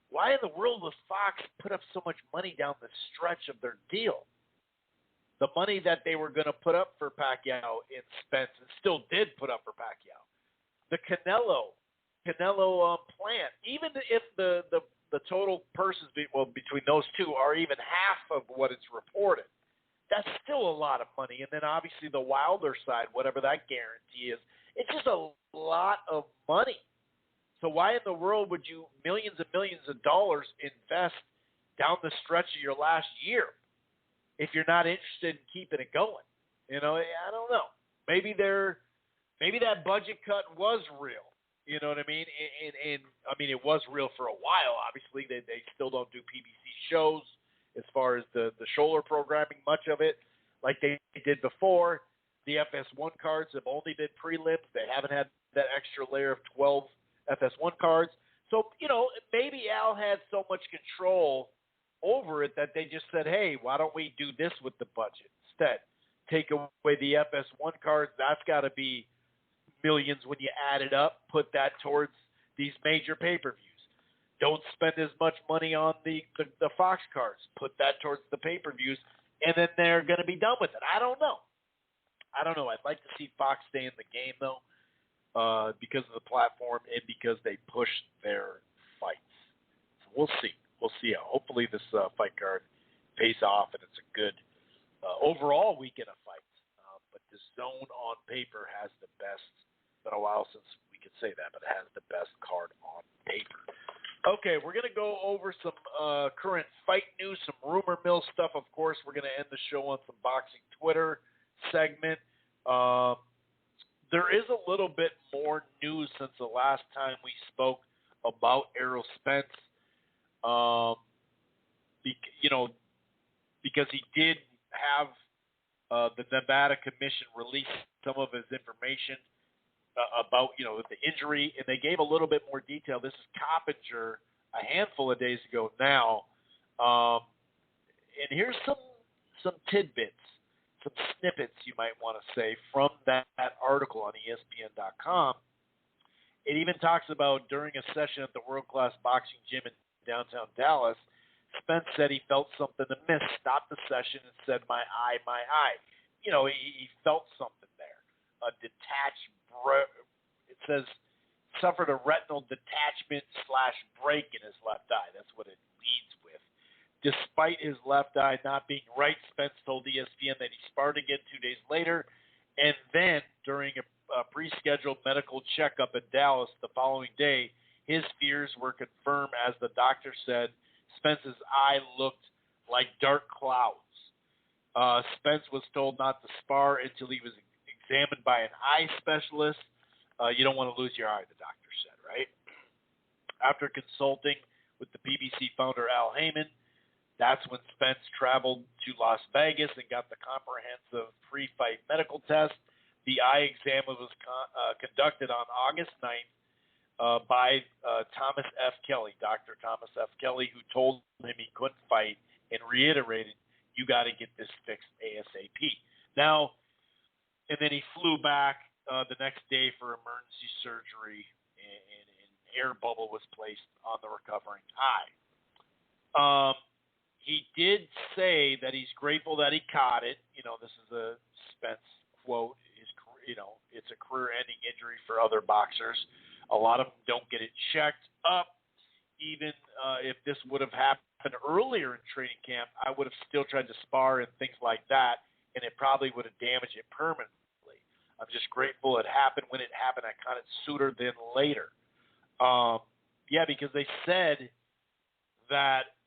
why in the world does Fox put up so much money down the stretch of their deal? The money that they were going to put up for Pacquiao and Spence, and still did put up for Pacquiao. The Canelo plant, even if the total purses between those two are even half of what it's reported, that's still a lot of money. And then obviously the Wilder side, whatever that guarantee is, it's just a lot of money. So why in the world would you millions and millions of dollars invest down the stretch of your last year if you're not interested in keeping it going? I don't know. Maybe that budget cut was real. You know what I mean? And I mean, it was real for a while. Obviously, they still don't do PBC shows as far as the shoulder programming, much of it, like they did before. The FS1 cards have only been prelims. They haven't had that extra layer of 12 FS1 cards. So, maybe Al had so much control over it that they just said, hey, why don't we do this with the budget instead? Take away the FS1 cards. That's got to be millions when you add it up. Put that towards these major pay-per-views. Don't spend as much money on the Fox cards. Put that towards the pay-per-views, and then they're going to be done with it. I don't know. I'd like to see Fox stay in the game, though, because of the platform and because they push their fights. So we'll see. We'll see. Hopefully this fight card pays off and it's a good overall weekend of fights. But the Zone on paper has the best. It's been a while since we could say that, but it has the best card on paper. Okay, we're going to go over some current fight news, some rumor mill stuff. Of course, we're going to end the show on some boxing Twitter segment. There is a little bit more news since the last time we spoke about Errol Spence. Because he did have the Nevada Commission release some of his information about, the injury, and they gave a little bit more detail. This is Coppinger a handful of days ago now. And here's some tidbits, some snippets, you might want to say, from that article on ESPN.com. It even talks about during a session at the World Class Boxing Gym in downtown Dallas, Spence said he felt something amiss, stopped the session, and said, my eye, my eye. He felt something there. A detached, it says, suffered a retinal detachment / break in his left eye. That's what it leads with. Despite his left eye not being right, Spence told ESPN that he sparred again 2 days later, and then during a pre-scheduled medical checkup in Dallas the following day, his fears were confirmed as the doctor said Spence's eye looked like dark clouds. Spence was told not to spar until he was examined by an eye specialist. You don't want to lose your eye, the doctor said, right? After consulting with the PBC founder Al Heyman, that's when Spence traveled to Las Vegas and got the comprehensive pre-fight medical test. The eye exam was conducted on August 9th by Thomas F. Kelly, Dr. Thomas F. Kelly, who told him he couldn't fight and reiterated, you got to get this fixed ASAP. Now, and then he flew back the next day for emergency surgery, and an air bubble was placed on the recovering eye. He did say that he's grateful that he caught it. This is a Spence quote. It's a career-ending injury for other boxers. A lot of them don't get it checked up. Even if this would have happened earlier in training camp, I would have still tried to spar and things like that, and it probably would have damaged it permanently. I'm just grateful it happened when it happened. I caught it sooner than later. Because they said that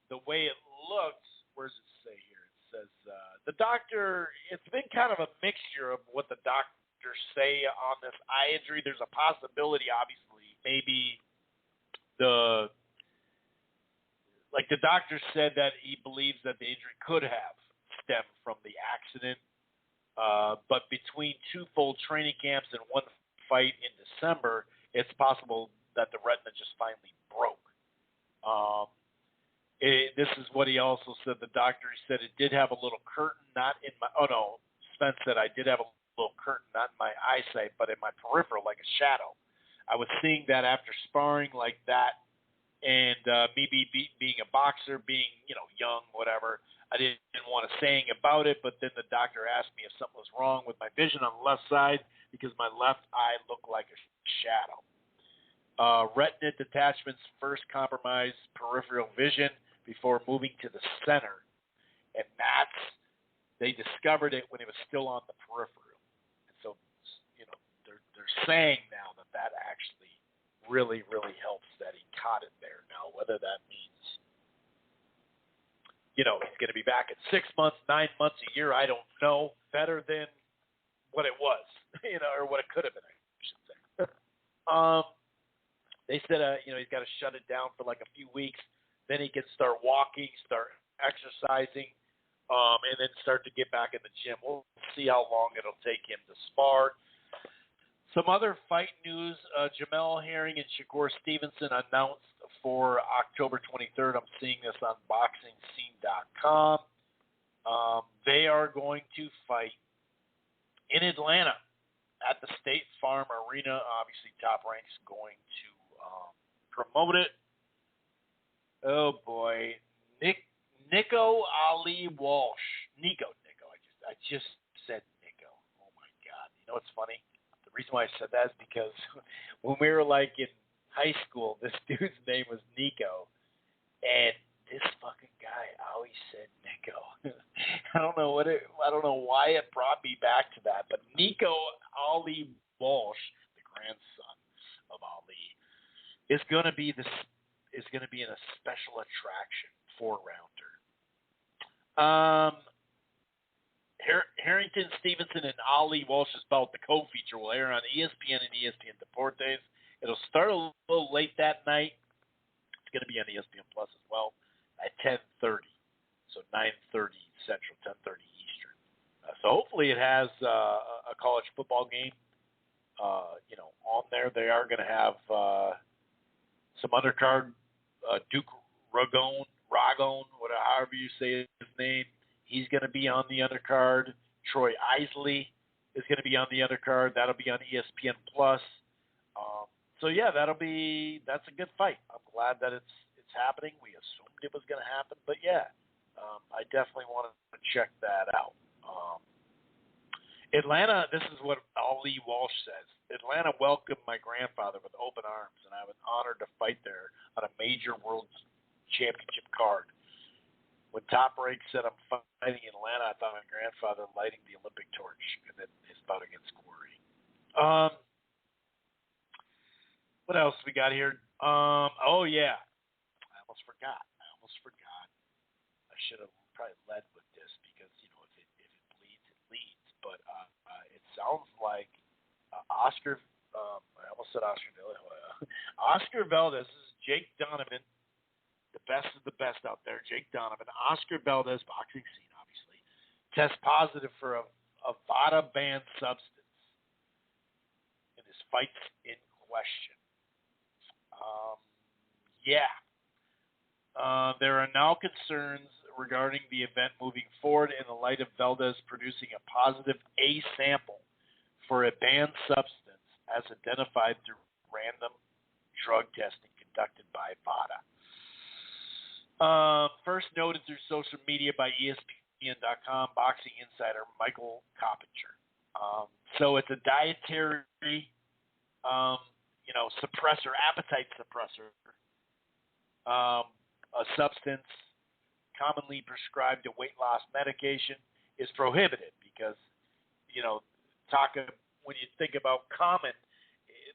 the way it looked, where does it say here? It says the doctor, it's been kind of a mixture of what the doctors say on this eye injury. There's a possibility, obviously, maybe the doctor said that he believes that the injury could have stemmed from the accident. But between 2 full training camps and 1 fight in December, it's possible that the retina just finally broke. This is what he also said. The doctor said it did have a little curtain, not in my. Oh no, Spence said I did have a little curtain, not in my eyesight, but in my peripheral, like a shadow. I was seeing that after sparring like that, and me being a boxer, being young, whatever. I didn't want to say anything about it, but then the doctor asked me if something was wrong with my vision on the left side because my left eye looked like a shadow. Retina detachments first compromise peripheral vision before moving to the center, and they discovered it when it was still on the peripheral. And so, they're saying now that actually really, really helps that he caught it there. Now, whether that means he's going to be back in 6 months, 9 months, a year, I don't know. Better than what it was, or what it could have been, I should say. They said, he's got to shut it down for like a few weeks. Then he can start walking, start exercising, and then start to get back in the gym. We'll see how long it'll take him to spar. Some other fight news, Jamel Herring and Shakur Stevenson announced for October 23rd. I'm seeing this on BoxingScene.com. They are going to fight in Atlanta at the State Farm Arena. Obviously, Top Rank's going to promote it. Oh, boy. Nico Ali Walsh. Nico. I just said Nico. Oh, my God. You know what's funny? The reason why I said that is because when we were like in high school, this dude's name was Nico, and this fucking guy always said Nico. I don't know why it brought me back to that, but Nico Ali Walsh, the grandson of Ali, is going to be in a special attraction 4-rounder. Harrington, Stevenson, and Ali Walsh's bout, the co-feature, will air on ESPN and ESPN Deportes. It'll start a little late that night. It's going to be on ESPN Plus as well at 10:30, so 9:30 Central, 10:30 Eastern. So hopefully it has a college football game, on there. They are going to have some undercard. Duke Ragone, whatever, however you say his name. He's going to be on the undercard. Troy Isley is going to be on the undercard. That'll be on ESPN Plus. So yeah, that's a good fight. I'm glad that it's happening. We assumed it was going to happen, but yeah, I definitely wanted to check that out. Atlanta, this is what Ali Walsh says. Atlanta welcomed my grandfather with open arms, and I was honored to fight there on a major world championship card. When Top Rank said I'm fighting in Atlanta, I thought my grandfather lighting the Olympic torch, and then his bout against Corey. What else we got here? Oh, yeah. I almost forgot. I should have probably led with this because, if it bleeds, it leads. But it sounds like Oscar, I almost said Oscar De La Hoya. Oscar Valdez, this is Jake Donovan, the best of the best out there, Jake Donovan. Oscar Valdez, Boxing Scene, obviously, test positive for a VADA banned substance in his fights in question. There are now concerns regarding the event moving forward in the light of Valdez producing a positive A sample for a banned substance as identified through random drug testing conducted by VADA. First noted through social media by ESPN.com boxing insider Michael Coppinger. So it's a dietary, suppressor, appetite suppressor, a substance commonly prescribed to weight loss medication is prohibited because, when you think about common,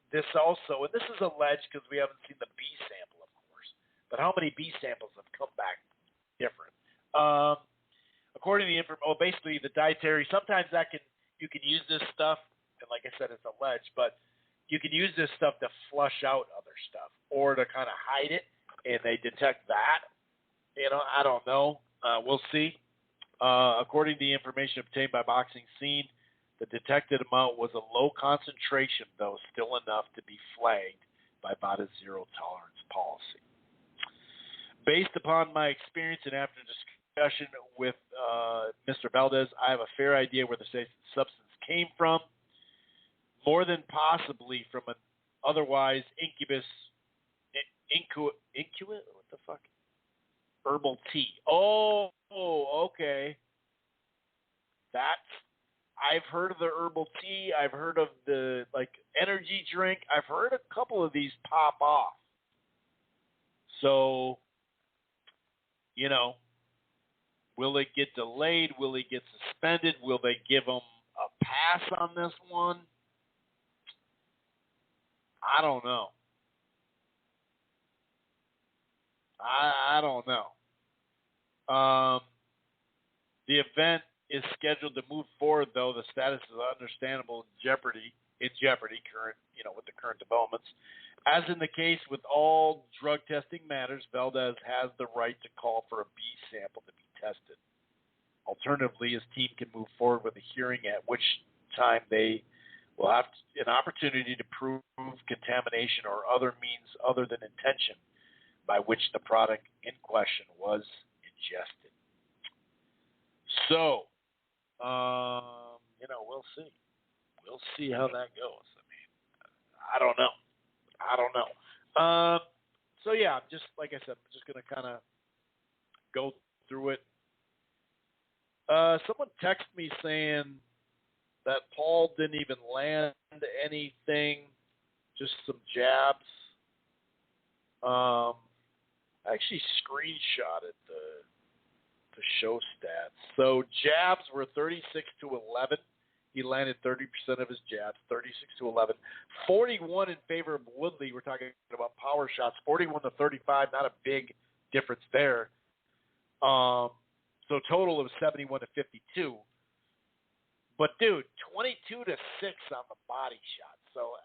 this also, and this is alleged because we haven't seen the B sample, of course, but how many B samples have come back different? According to the basically the dietary, sometimes you can use this stuff, and like I said, it's alleged, but you can use this stuff to flush out other stuff or to kind of hide it, and they detect that. I don't know. We'll see. According to the information obtained by Boxing Scene, the detected amount was a low concentration, though still enough to be flagged by about a zero-tolerance policy. Based upon my experience and after discussion with Mr. Valdez, I have a fair idea where the substance came from, more than possibly from an otherwise incuit, what the fuck? Herbal tea. Oh, okay. I've heard of the herbal tea. I've heard of the, energy drink. I've heard a couple of these pop off. So, will it get delayed? Will it get suspended? Will they give them a pass on this one? I don't know. I don't know. The event is scheduled to move forward, though the status is understandable in jeopardy, with the current developments. As in the case with all drug testing matters, Valdez has the right to call for a B sample to be tested. Alternatively, his team can move forward with a hearing, at which time they will have an opportunity to prove contamination or other means other than intention by which the product in question was ingested. So, we'll see. We'll see how that goes. I don't know. So yeah, just like I said, I'm just gonna kind of go through it. Someone texted me saying that Paul didn't even land anything, just some jabs. I actually screenshotted the show stats. So jabs were 36 to 11. He landed 30% of his jabs, 36 to 11. 41 in favor of Woodley. We're talking about power shots. 41 to 35, not a big difference there. So total of 71 to 52. But dude, 22 to 6 on the body shot. So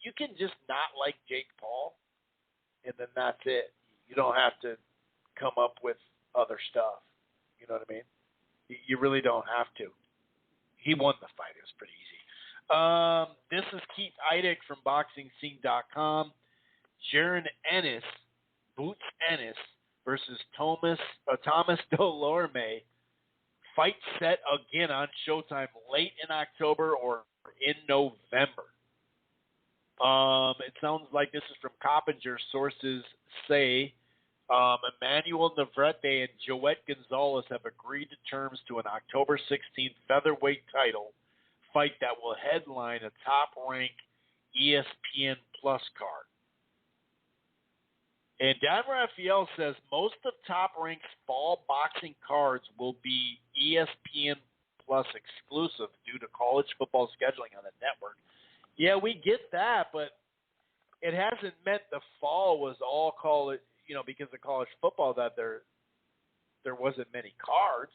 you can just not like Jake Paul, and then that's it. You don't have to come up with other stuff. You know what I mean? You really don't have to. He won the fight. It was pretty easy. This is Keith Eidick from BoxingScene.com. Jaron Ennis, Boots Ennis, versus Thomas Delorme. Fight set again on Showtime late in October or in November. It sounds like this is from Coppinger. Sources say Emmanuel Navarrete and Joette Gonzalez have agreed to terms to an October 16th featherweight title fight that will headline a top-ranked ESPN Plus card. And Don Raphael says most of Top Rank's fall boxing cards will be ESPN Plus exclusive due to college football scheduling on the network. Yeah, we get that, but it hasn't meant the fall was all college, because of college football, that there wasn't many cards.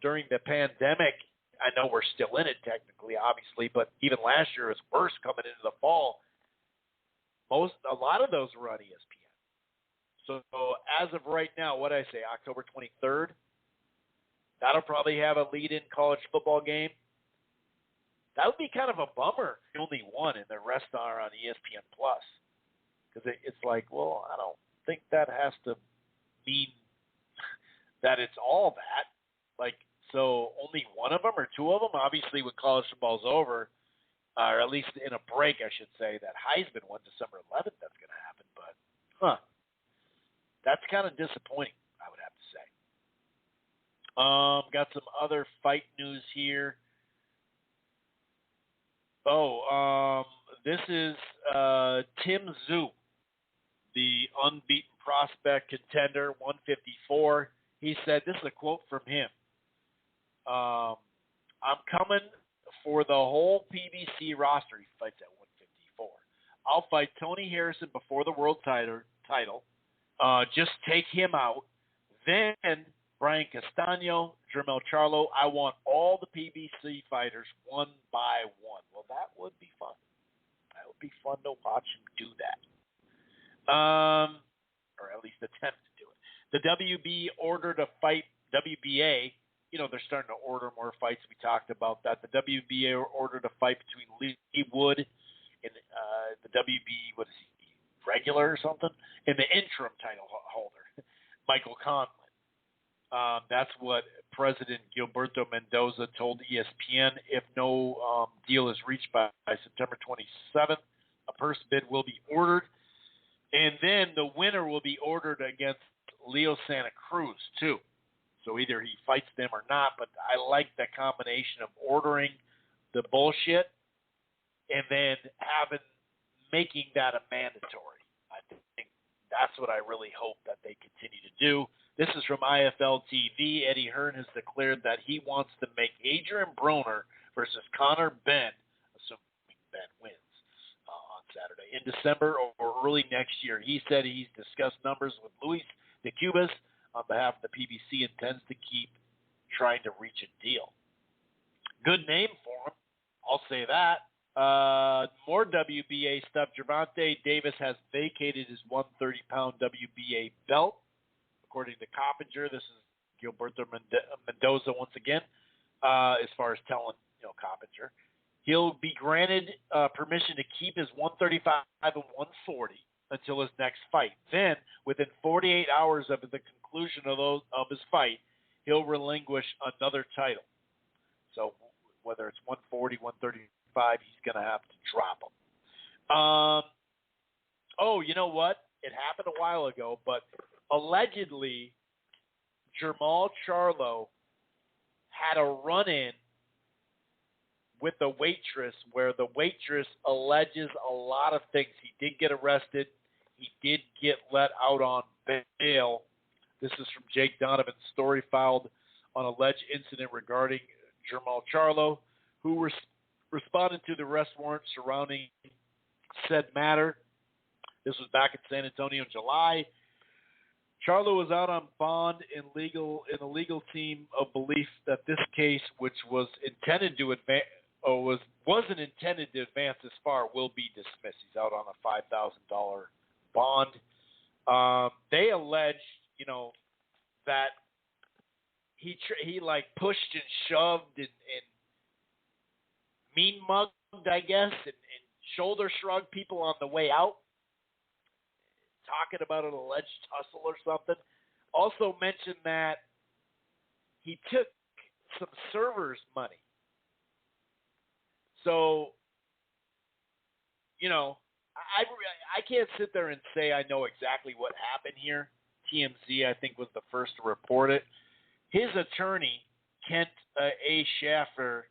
During the pandemic, I know we're still in it technically, obviously, but even last year it was worse coming into the fall. A lot of those were on ESPN. So as of right now, what I say, October 23rd, that'll probably have a lead-in college football game. That would be kind of a bummer if only one and the rest are on ESPN Plus. Because it's like, well, I don't think that has to mean that it's all that. So only one of them or two of them? Obviously, when college football's over, or at least in a break, I should say, that Heisman one, December 11th, that's going to happen. But, that's kind of disappointing, I would have to say. Got some other fight news here. This is Tim Tszyu, the unbeaten prospect contender, 154. He said, this is a quote from him. I'm coming for the whole PBC roster. He fights at 154. I'll fight Tony Harrison before the world title. Just take him out. Then Brian Castano, Jermel Charlo. I want all the PBC fighters one by one. Well, that would be fun. That would be fun to watch him do that. or at least attempt to do it. The WB ordered a fight, WBA, they're starting to order more fights. We talked about that. The WBA ordered a fight between Lee Wood and the WB, what is he, regular or something, and the interim title holder, Michael Conlon. That's what President Gilberto Mendoza told ESPN. If no deal is reached by September 27th, a purse bid will be ordered. And then the winner will be ordered against Leo Santa Cruz, too. So either he fights them or not, but I like the combination of ordering the bullshit and then making that a mandatory. I think that's what I really hope that they continue to do. This is from IFL TV. Eddie Hearn has declared that he wants to make Adrian Broner versus Conor Benn, assuming Ben wins, on Saturday, in December or early next year. He said he's discussed numbers with Luis de Cubas on behalf of the PBC, intends to keep trying to reach a deal. Good name for him. I'll say that. More WBA stuff. Gervonta Davis has vacated his 130-pound WBA belt. According to Coppinger, this is Gilberto Mendoza once again, as far as telling Coppinger. He'll be granted permission to keep his 135 and 140 until his next fight. Then, within 48 hours of the conclusion of his fight, he'll relinquish another title. So whether it's 140, 135, he's going to have to drop them. You know what? It happened a while ago, but allegedly Jermall Charlo had a run-in with the waitress where the waitress alleges a lot of things. He did get arrested. He did get let out on bail. This is from Jake Donovan's story filed on alleged incident regarding Jermall Charlo, who responded to the arrest warrant surrounding said matter. This was back in San Antonio in July. Charlo was out on bond in a legal team of belief that this case, which was intended to advance, or wasn't intended to advance this far, will be dismissed. He's out on a $5,000 bond. They alleged, that he like pushed and shoved and mean mugged, I guess, and shoulder shrugged people on the way out, talking about an alleged tussle or something. Also mentioned that he took some servers' money. So, I can't sit there and say I know exactly what happened here. TMZ, I think, was the first to report it. His attorney, Kent A. Schaefer,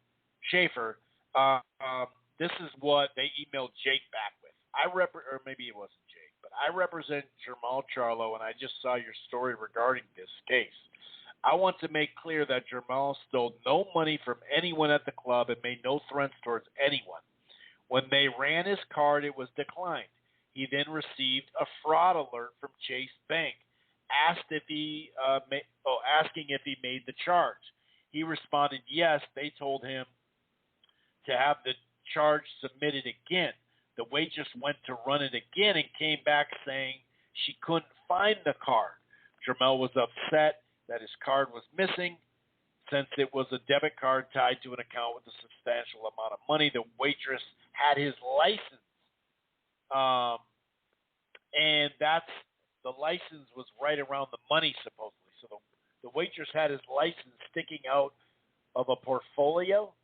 this is what they emailed Jake back with. Or maybe it wasn't Jake, but I represent Jermall Charlo, and I just saw your story regarding this case. I want to make clear that Jermall stole no money from anyone at the club and made no threats towards anyone. When they ran his card, it was declined. He then received a fraud alert from Chase Bank, asking if he made the charge. He responded yes. They told him to have the charge submitted again. The waitress went to run it again and came back saying she couldn't find the card. Jermall was upset that his card was missing. Since it was a debit card tied to an account with a substantial amount of money, the waitress had his license. And the license was right around the money, supposedly. So the waitress had his license sticking out of a portfolio,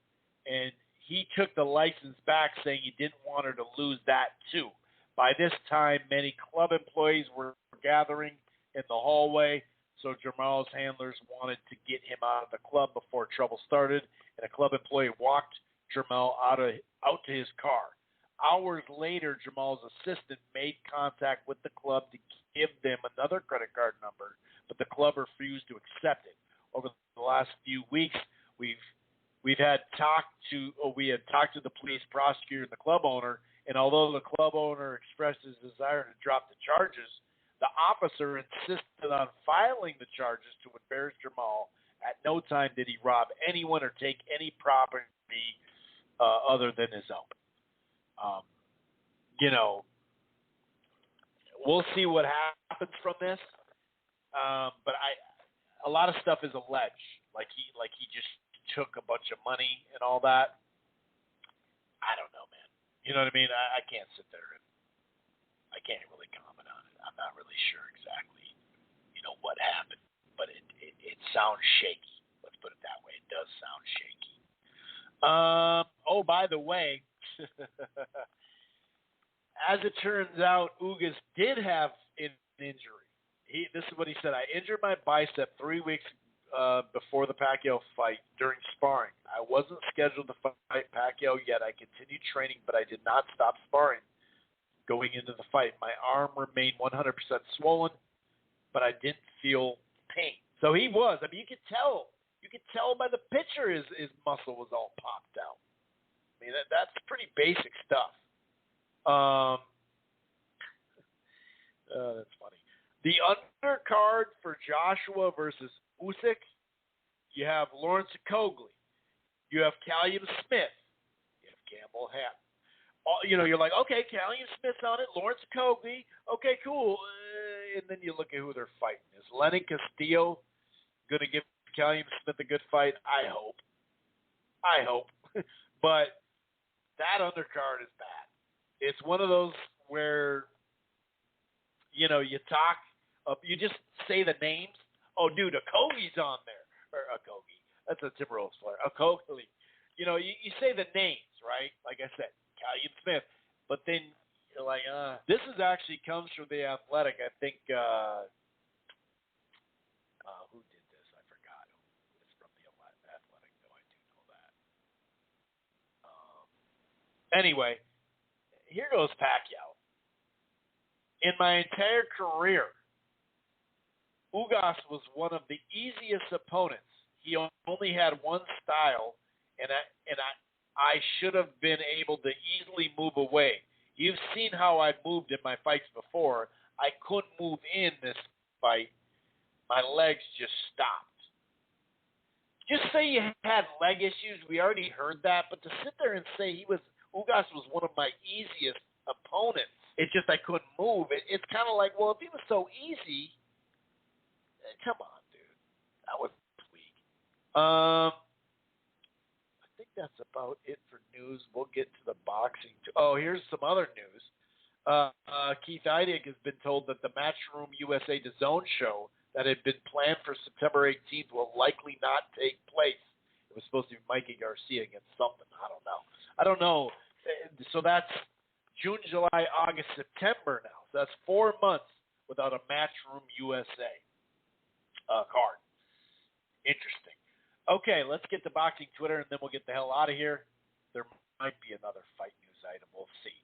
and he took the license back, saying he didn't want her to lose that too. By this time, many club employees were gathering in the hallway, so Jermall's handlers wanted to get him out of the club before trouble started, and a club employee walked Jermall out to his car. Hours later, Jermall's assistant made contact with the club to give them another credit card number, but the club refused to accept it. Over the last few weeks, we had talked to the police prosecutor and the club owner, and although the club owner expressed his desire to drop the charges, the officer insisted on filing the charges to embarrass Jermall. At no time did he rob anyone or take any property other than his own. we'll see what happens from this. But a lot of stuff is alleged. Like he just took a bunch of money and all that. I don't know, man. You know what I mean? I can't sit there and I can't really comment on it. I'm not really sure exactly, what happened. But it sounds shaky. Let's put it that way. It does sound shaky. Oh, by the way, as it turns out, Ugas did have an injury. This is what he said. I injured my bicep 3 weeks before the Pacquiao fight during sparring. I wasn't scheduled to fight Pacquiao yet. I continued training, but I did not stop sparring going into the fight. My arm remained 100% swollen, but I didn't feel pain. So he was. I mean, you could tell. You could tell by the picture his muscle was all popped out. I mean, that's pretty basic stuff. That's funny. The undercard for Joshua versus Usyk, you have Lawrence Cogley. You have Callum Smith. You have Campbell Hatton. You're like, okay, Callum Smith's on it. Lawrence Cogley. Okay, cool. And then you look at who they're fighting. Is Lenny Castillo going to give Callum Smith a good fight? I hope. But that undercard is bad. It's one of those where, you talk, you just say the names. Oh, dude, Okogi's on there. Or Okogi. That's a Timberwolves player. Okogi. You say the names, right? Like I said, Callum Smith. But then you're like, this actually comes from The Athletic. I think, who did this? I forgot. It's from The Athletic, though I do know that. Anyway, here goes Pacquiao. In my entire career, Ugas was one of the easiest opponents. He only had one style, and I should have been able to easily move away. You've seen how I've moved in my fights before. I couldn't move in this fight. My legs just stopped. Just say you had leg issues. We already heard that. But to sit there and say Ugas was one of my easiest opponents, it's just I couldn't move. It's kind of like, well, if he was so easy, come on, dude. That was weak. I think that's about it for news. We'll get to the boxing. Here's some other news. Keith Eidig has been told that the Matchroom USA DAZN show that had been planned for September 18th will likely not take place. It was supposed to be Mikey Garcia against something. I don't know. So that's June, July, August, September now. So that's 4 months without a Matchroom USA card. Interesting. Okay, let's get to boxing Twitter, and then we'll get the hell out of here. There might be another fight news item. We'll see.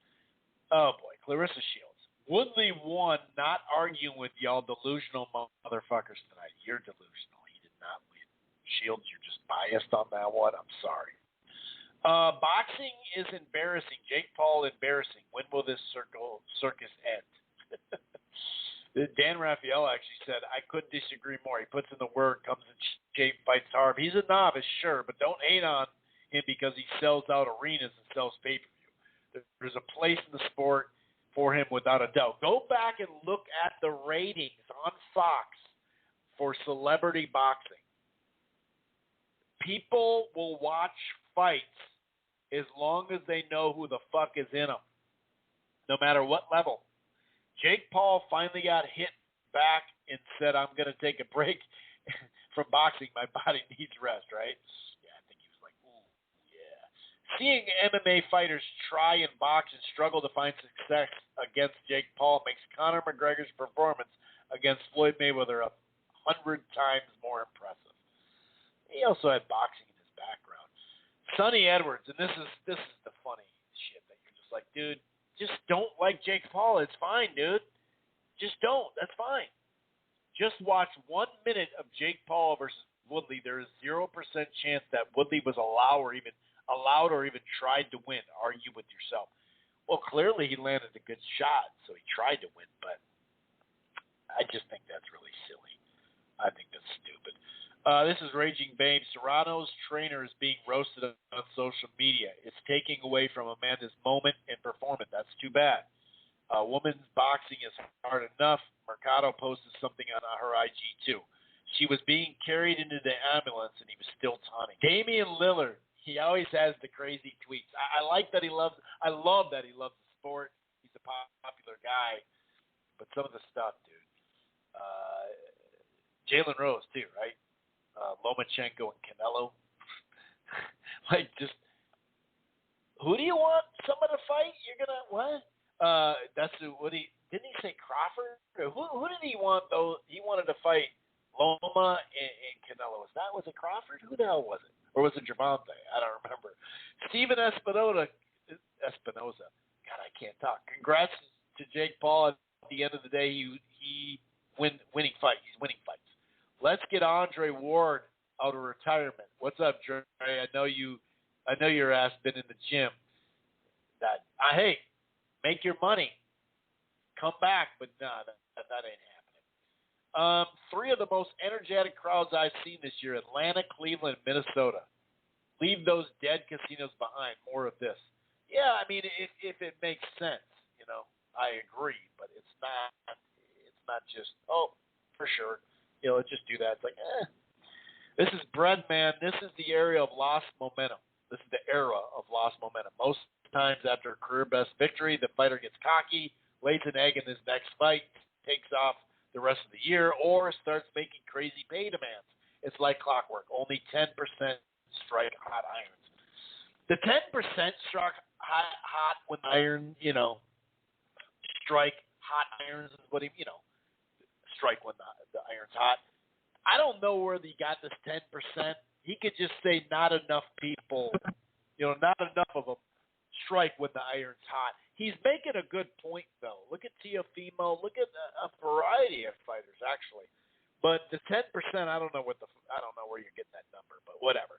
Oh, boy. Clarissa Shields. Woodley won, not arguing with y'all delusional motherfuckers tonight. You're delusional. He did not win. Shields, you're just biased on that one. I'm sorry. Boxing is embarrassing. Jake Paul embarrassing. When will this circus end? Dan Raphael actually said, I couldn't disagree more. He puts in the work, comes in shape, fights hard. He's a novice, sure, but don't hate on him because he sells out arenas and sells pay-per-view. There's a place in the sport for him without a doubt. Go back and look at the ratings on Fox for celebrity boxing. People will watch fights as long as they know who the fuck is in them, no matter what level. Jake Paul finally got hit back and said, I'm going to take a break from boxing. My body needs rest, right? Yeah, I think he was like, ooh, yeah. Seeing MMA fighters try and box and struggle to find success against Jake Paul makes Conor McGregor's performance against Floyd Mayweather 100 times more impressive. He also had boxing in his background. Sonny Edwards, and this is the funny shit that you're just like, dude, just don't like Jake Paul. It's fine, dude. Just don't. That's fine. Just watch 1 minute of Jake Paul versus Woodley. There is 0% chance that Woodley was allowed or even tried to win. Argue with yourself. Well, clearly he landed a good shot, so he tried to win, but I just think that's really silly. I think that's stupid. This is Raging Babe. Serrano's trainer is being roasted on social media. It's taking away from Amanda's moment and performance. That's too bad. Women's boxing is hard enough. Mercado posted something on her IG too. She was being carried into the ambulance, and he was still taunting. Damian Lillard, he always has the crazy tweets. I like that he loves. I love that he loves the sport. He's a popular guy, but some of the stuff, dude. Jalen Rose too, right? Lomachenko and Canelo. Like, just who do you want someone to fight? You're gonna what? Didn't he say Crawford? Or who did he want though? He wanted to fight Loma and Canelo. Was it Crawford? Who the hell was it? Or was it Gervonta? I don't remember. Steven Espinoza. God, I can't talk. Congrats to Jake Paul. At the end of the day, he winning fights. He's winning fights. Let's get Andre Ward out of retirement. What's up, Dre? I know your ass been in the gym. Hey, make your money. Come back, but nah, that ain't happening. Three of the most energetic crowds I've seen this year: Atlanta, Cleveland, Minnesota. Leave those dead casinos behind. More of this. Yeah, I mean, if it makes sense, I agree, but it's not just for sure. Let's just do that. It's like, This is Breadman. This is the area of lost momentum. This is the era of lost momentum. Most times after a career best victory, the fighter gets cocky, lays an egg in his next fight, takes off the rest of the year, or starts making crazy pay demands. It's like clockwork. Only 10% strike hot irons. The 10% struck hot when iron, strike hot irons is what he, strike when the iron's hot. I don't know where he got this 10%. He could just say not enough people, not enough of them strike when the iron's hot. He's making a good point, though. Look at Teofimo. Look at a variety of fighters, actually. But the 10%, I don't know where you're getting that number, but whatever.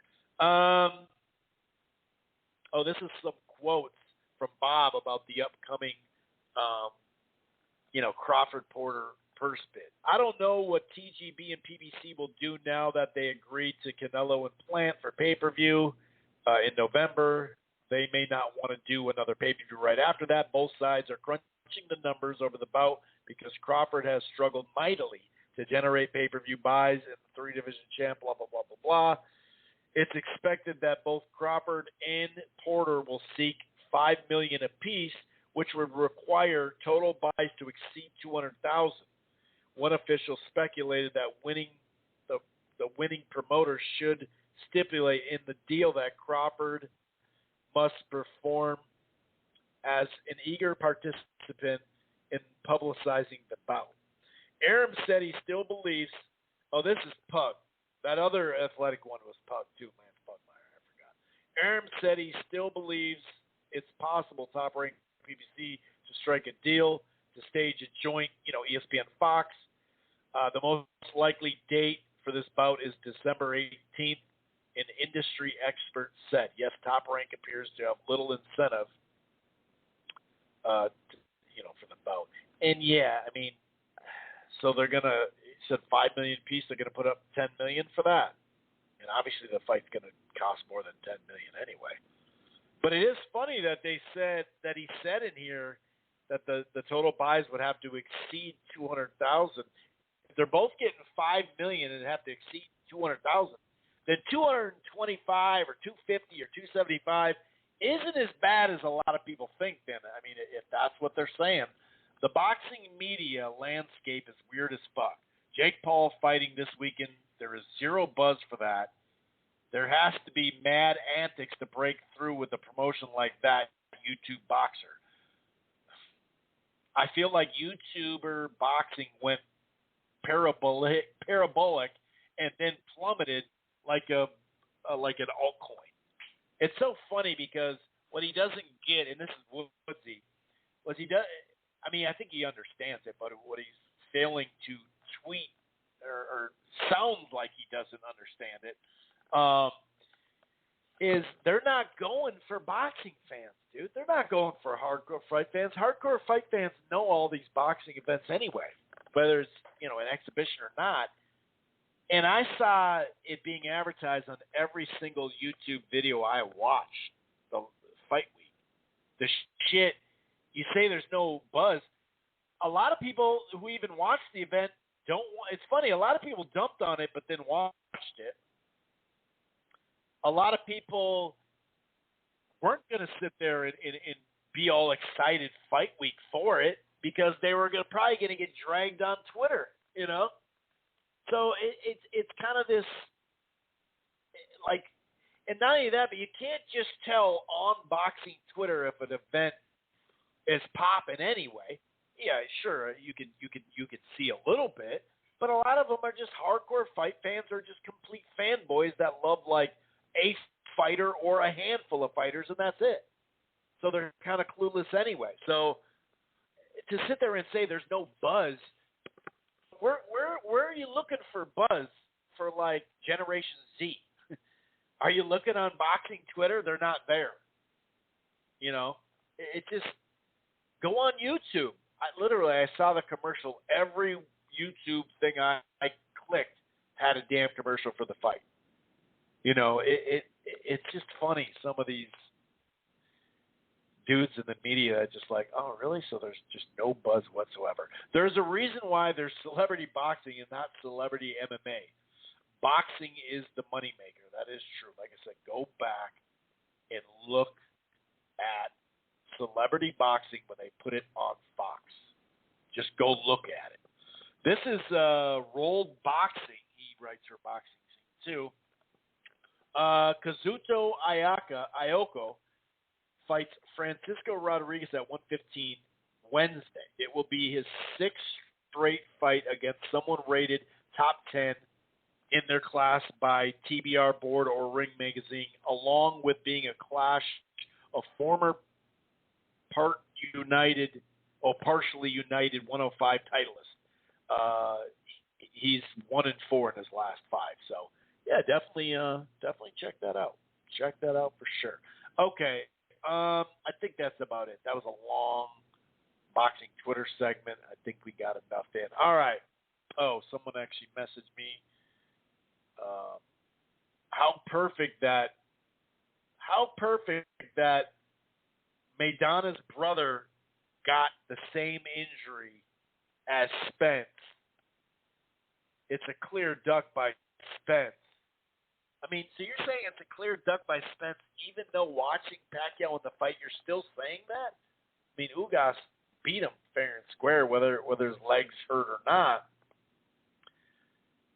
This is some quotes from Bob about the upcoming, Crawford Porter purse bid. I don't know what TGB and PBC will do now that they agreed to Canelo and Plant for pay-per-view in November. They may not want to do another pay-per-view right after that. Both sides are crunching the numbers over the bout because Crawford has struggled mightily to generate pay-per-view buys and the three-division champ, blah, blah, blah, blah, blah. It's expected that both Crawford and Porter will seek $5 million apiece, which would require total buys to exceed 200,000. One official speculated that the winning promoter should stipulate in the deal that Crawford must perform as an eager participant in publicizing the bout. Aram said he still believes – this is Pug. That other athletic one was Pug too, man. Pugmire, I forgot. Aram said he still believes it's possible top-ranked PBC to strike a deal to stage a joint, ESPN Fox. The most likely date for this bout is December 18th. An industry expert said, yes, Top Rank appears to have little incentive, for the bout. And yeah, I mean, so they're gonna. He said $5 million piece. They're gonna put up $10 million for that, and obviously the fight's gonna cost more than $10 million anyway. But it is funny that he said in here that the total buys would have to exceed 200,000. If they're both getting $5 million and have to exceed 200,000, then 225 or 250 or 275 isn't as bad as a lot of people think. Then I mean, if that's what they're saying, the boxing media landscape is weird as fuck. Jake Paul fighting this weekend. There is zero buzz for that. There has to be mad antics to break through with a promotion like that, YouTube boxer. I feel like YouTuber boxing went parabolic and then plummeted like an altcoin. It's so funny because what he doesn't get, and this is Woodley, I mean, I think he understands it, but what he's failing to tweet or sounds like he doesn't understand it, is they're not going for boxing fans, dude. They're not going for hardcore fight fans. Hardcore fight fans know all these boxing events anyway, whether it's, an exhibition or not. And I saw it being advertised on every single YouTube video I watched the fight week. The shit you say there's no buzz. A lot of people who even watched the event don't. It's funny. A lot of people dumped on it, but then watched it. A lot of people weren't going to sit there and be all excited fight week for it because they were probably going to get dragged on Twitter, you know. So it's kind of this like, and not only that, but you can't just tell on boxing Twitter if an event is popping anyway. Yeah, sure, you can see a little bit, but a lot of them are just hardcore fight fans or just complete fanboys that love like a fighter or a handful of fighters, and that's it. So they're kind of clueless anyway. So to sit there and say there's no buzz, where are you looking for buzz for like Generation Z? Are you looking on boxing Twitter? They're not there. You know, it just go on YouTube. I saw the commercial. Every YouTube thing I clicked had a damn commercial for the fight. You know, it's just funny. Some of these dudes in the media are just like, oh, really? So there's just no buzz whatsoever. There's a reason why there's celebrity boxing and not celebrity MMA. Boxing is the moneymaker. That is true. Like I said, go back and look at celebrity boxing when they put it on Fox. Just go look at it. This is Rolled Boxing. He writes for Boxing Scene too. Kazuto Ayoko fights Francisco Rodriguez at 115 Wednesday. It will be his sixth straight fight against someone rated top 10 in their class by TBR Board or Ring Magazine, along with being a clash of former partially united 105 titleist. He's 1-4 in his last 5. So yeah, definitely check that out. Check that out for sure. Okay, I think that's about it. That was a long boxing Twitter segment. I think we got enough in. All right. Oh, someone actually messaged me. How perfect that Maidana's brother got the same injury as Spence. It's a clear duck by Spence. I mean, so you're saying it's a clear duck by Spence, even though watching Pacquiao in the fight, you're still saying that? I mean, Ugas beat him fair and square, whether his legs hurt or not.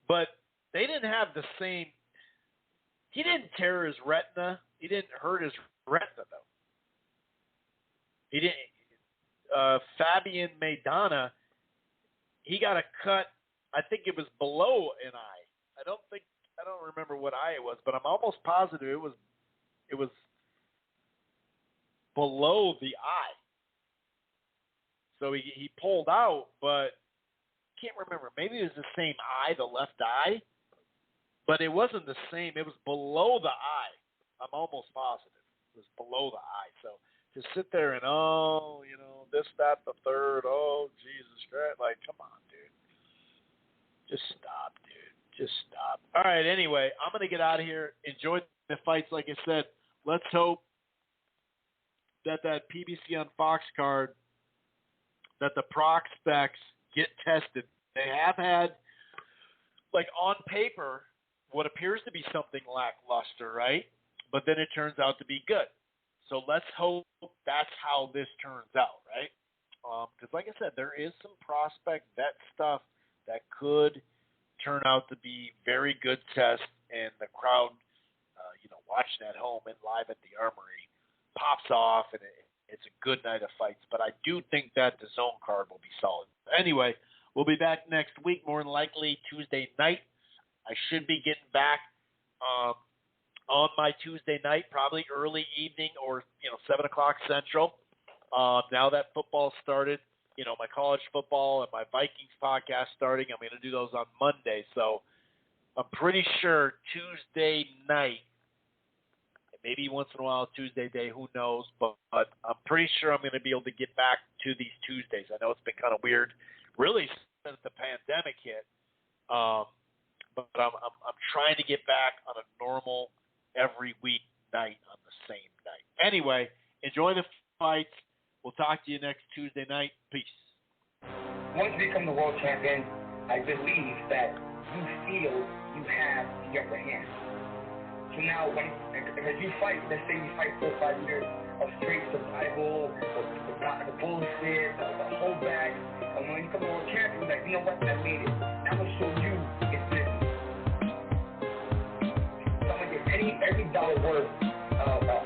But they didn't have the same. He didn't tear his retina. He didn't hurt his retina, though. He didn't. Fabian Maidana, he got a cut. I think it was below an eye. I don't remember what eye it was, but I'm almost positive it was below the eye. So he pulled out, but can't remember. Maybe it was the same eye, the left eye, but it wasn't the same. It was below the eye. I'm almost positive it was below the eye. So to sit there and this, that, the third, Jesus Christ, like, come on, dude, just stop, dude, just stop. All right, anyway, I'm gonna get out of here. Enjoy the fights, like I said. Let's hope that PBC on Fox card, that the prospects get tested. They have had, like, on paper, what appears to be something lackluster, right? But then it turns out to be good. So let's hope that's how this turns out, right? Because, like I said, there is some prospect vet stuff that could turn out to be very good tests, and the crowd, watching at home and live at the Armory pops off, and it's a good night of fights. But I do think that the zone card will be solid. Anyway, we'll be back next week, more than likely Tuesday night. I should be getting back on my Tuesday night, probably early evening or 7 o'clock Central. Now that football started, my college football and my Vikings podcast starting, I'm going to do those on Monday. So I'm pretty sure Tuesday night, maybe once in a while Tuesday day, who knows, but I'm pretty sure I'm going to be able to get back to these Tuesdays. I know it's been kind of weird, really, since the pandemic hit. But I'm trying to get back on a normal every week night on the same night. Anyway, enjoy the fights. We'll talk to you next Tuesday night. Peace. Once you become the world champion, I believe that you feel you have the upper hand. So now, as you fight, let's say you fight 4 or 5 years of straight survival, the bullshit, the holdback, and when you become the world champion, you're like, you know what, I made it. I'm going to show you it's business. So I'm going to get every dollar worth of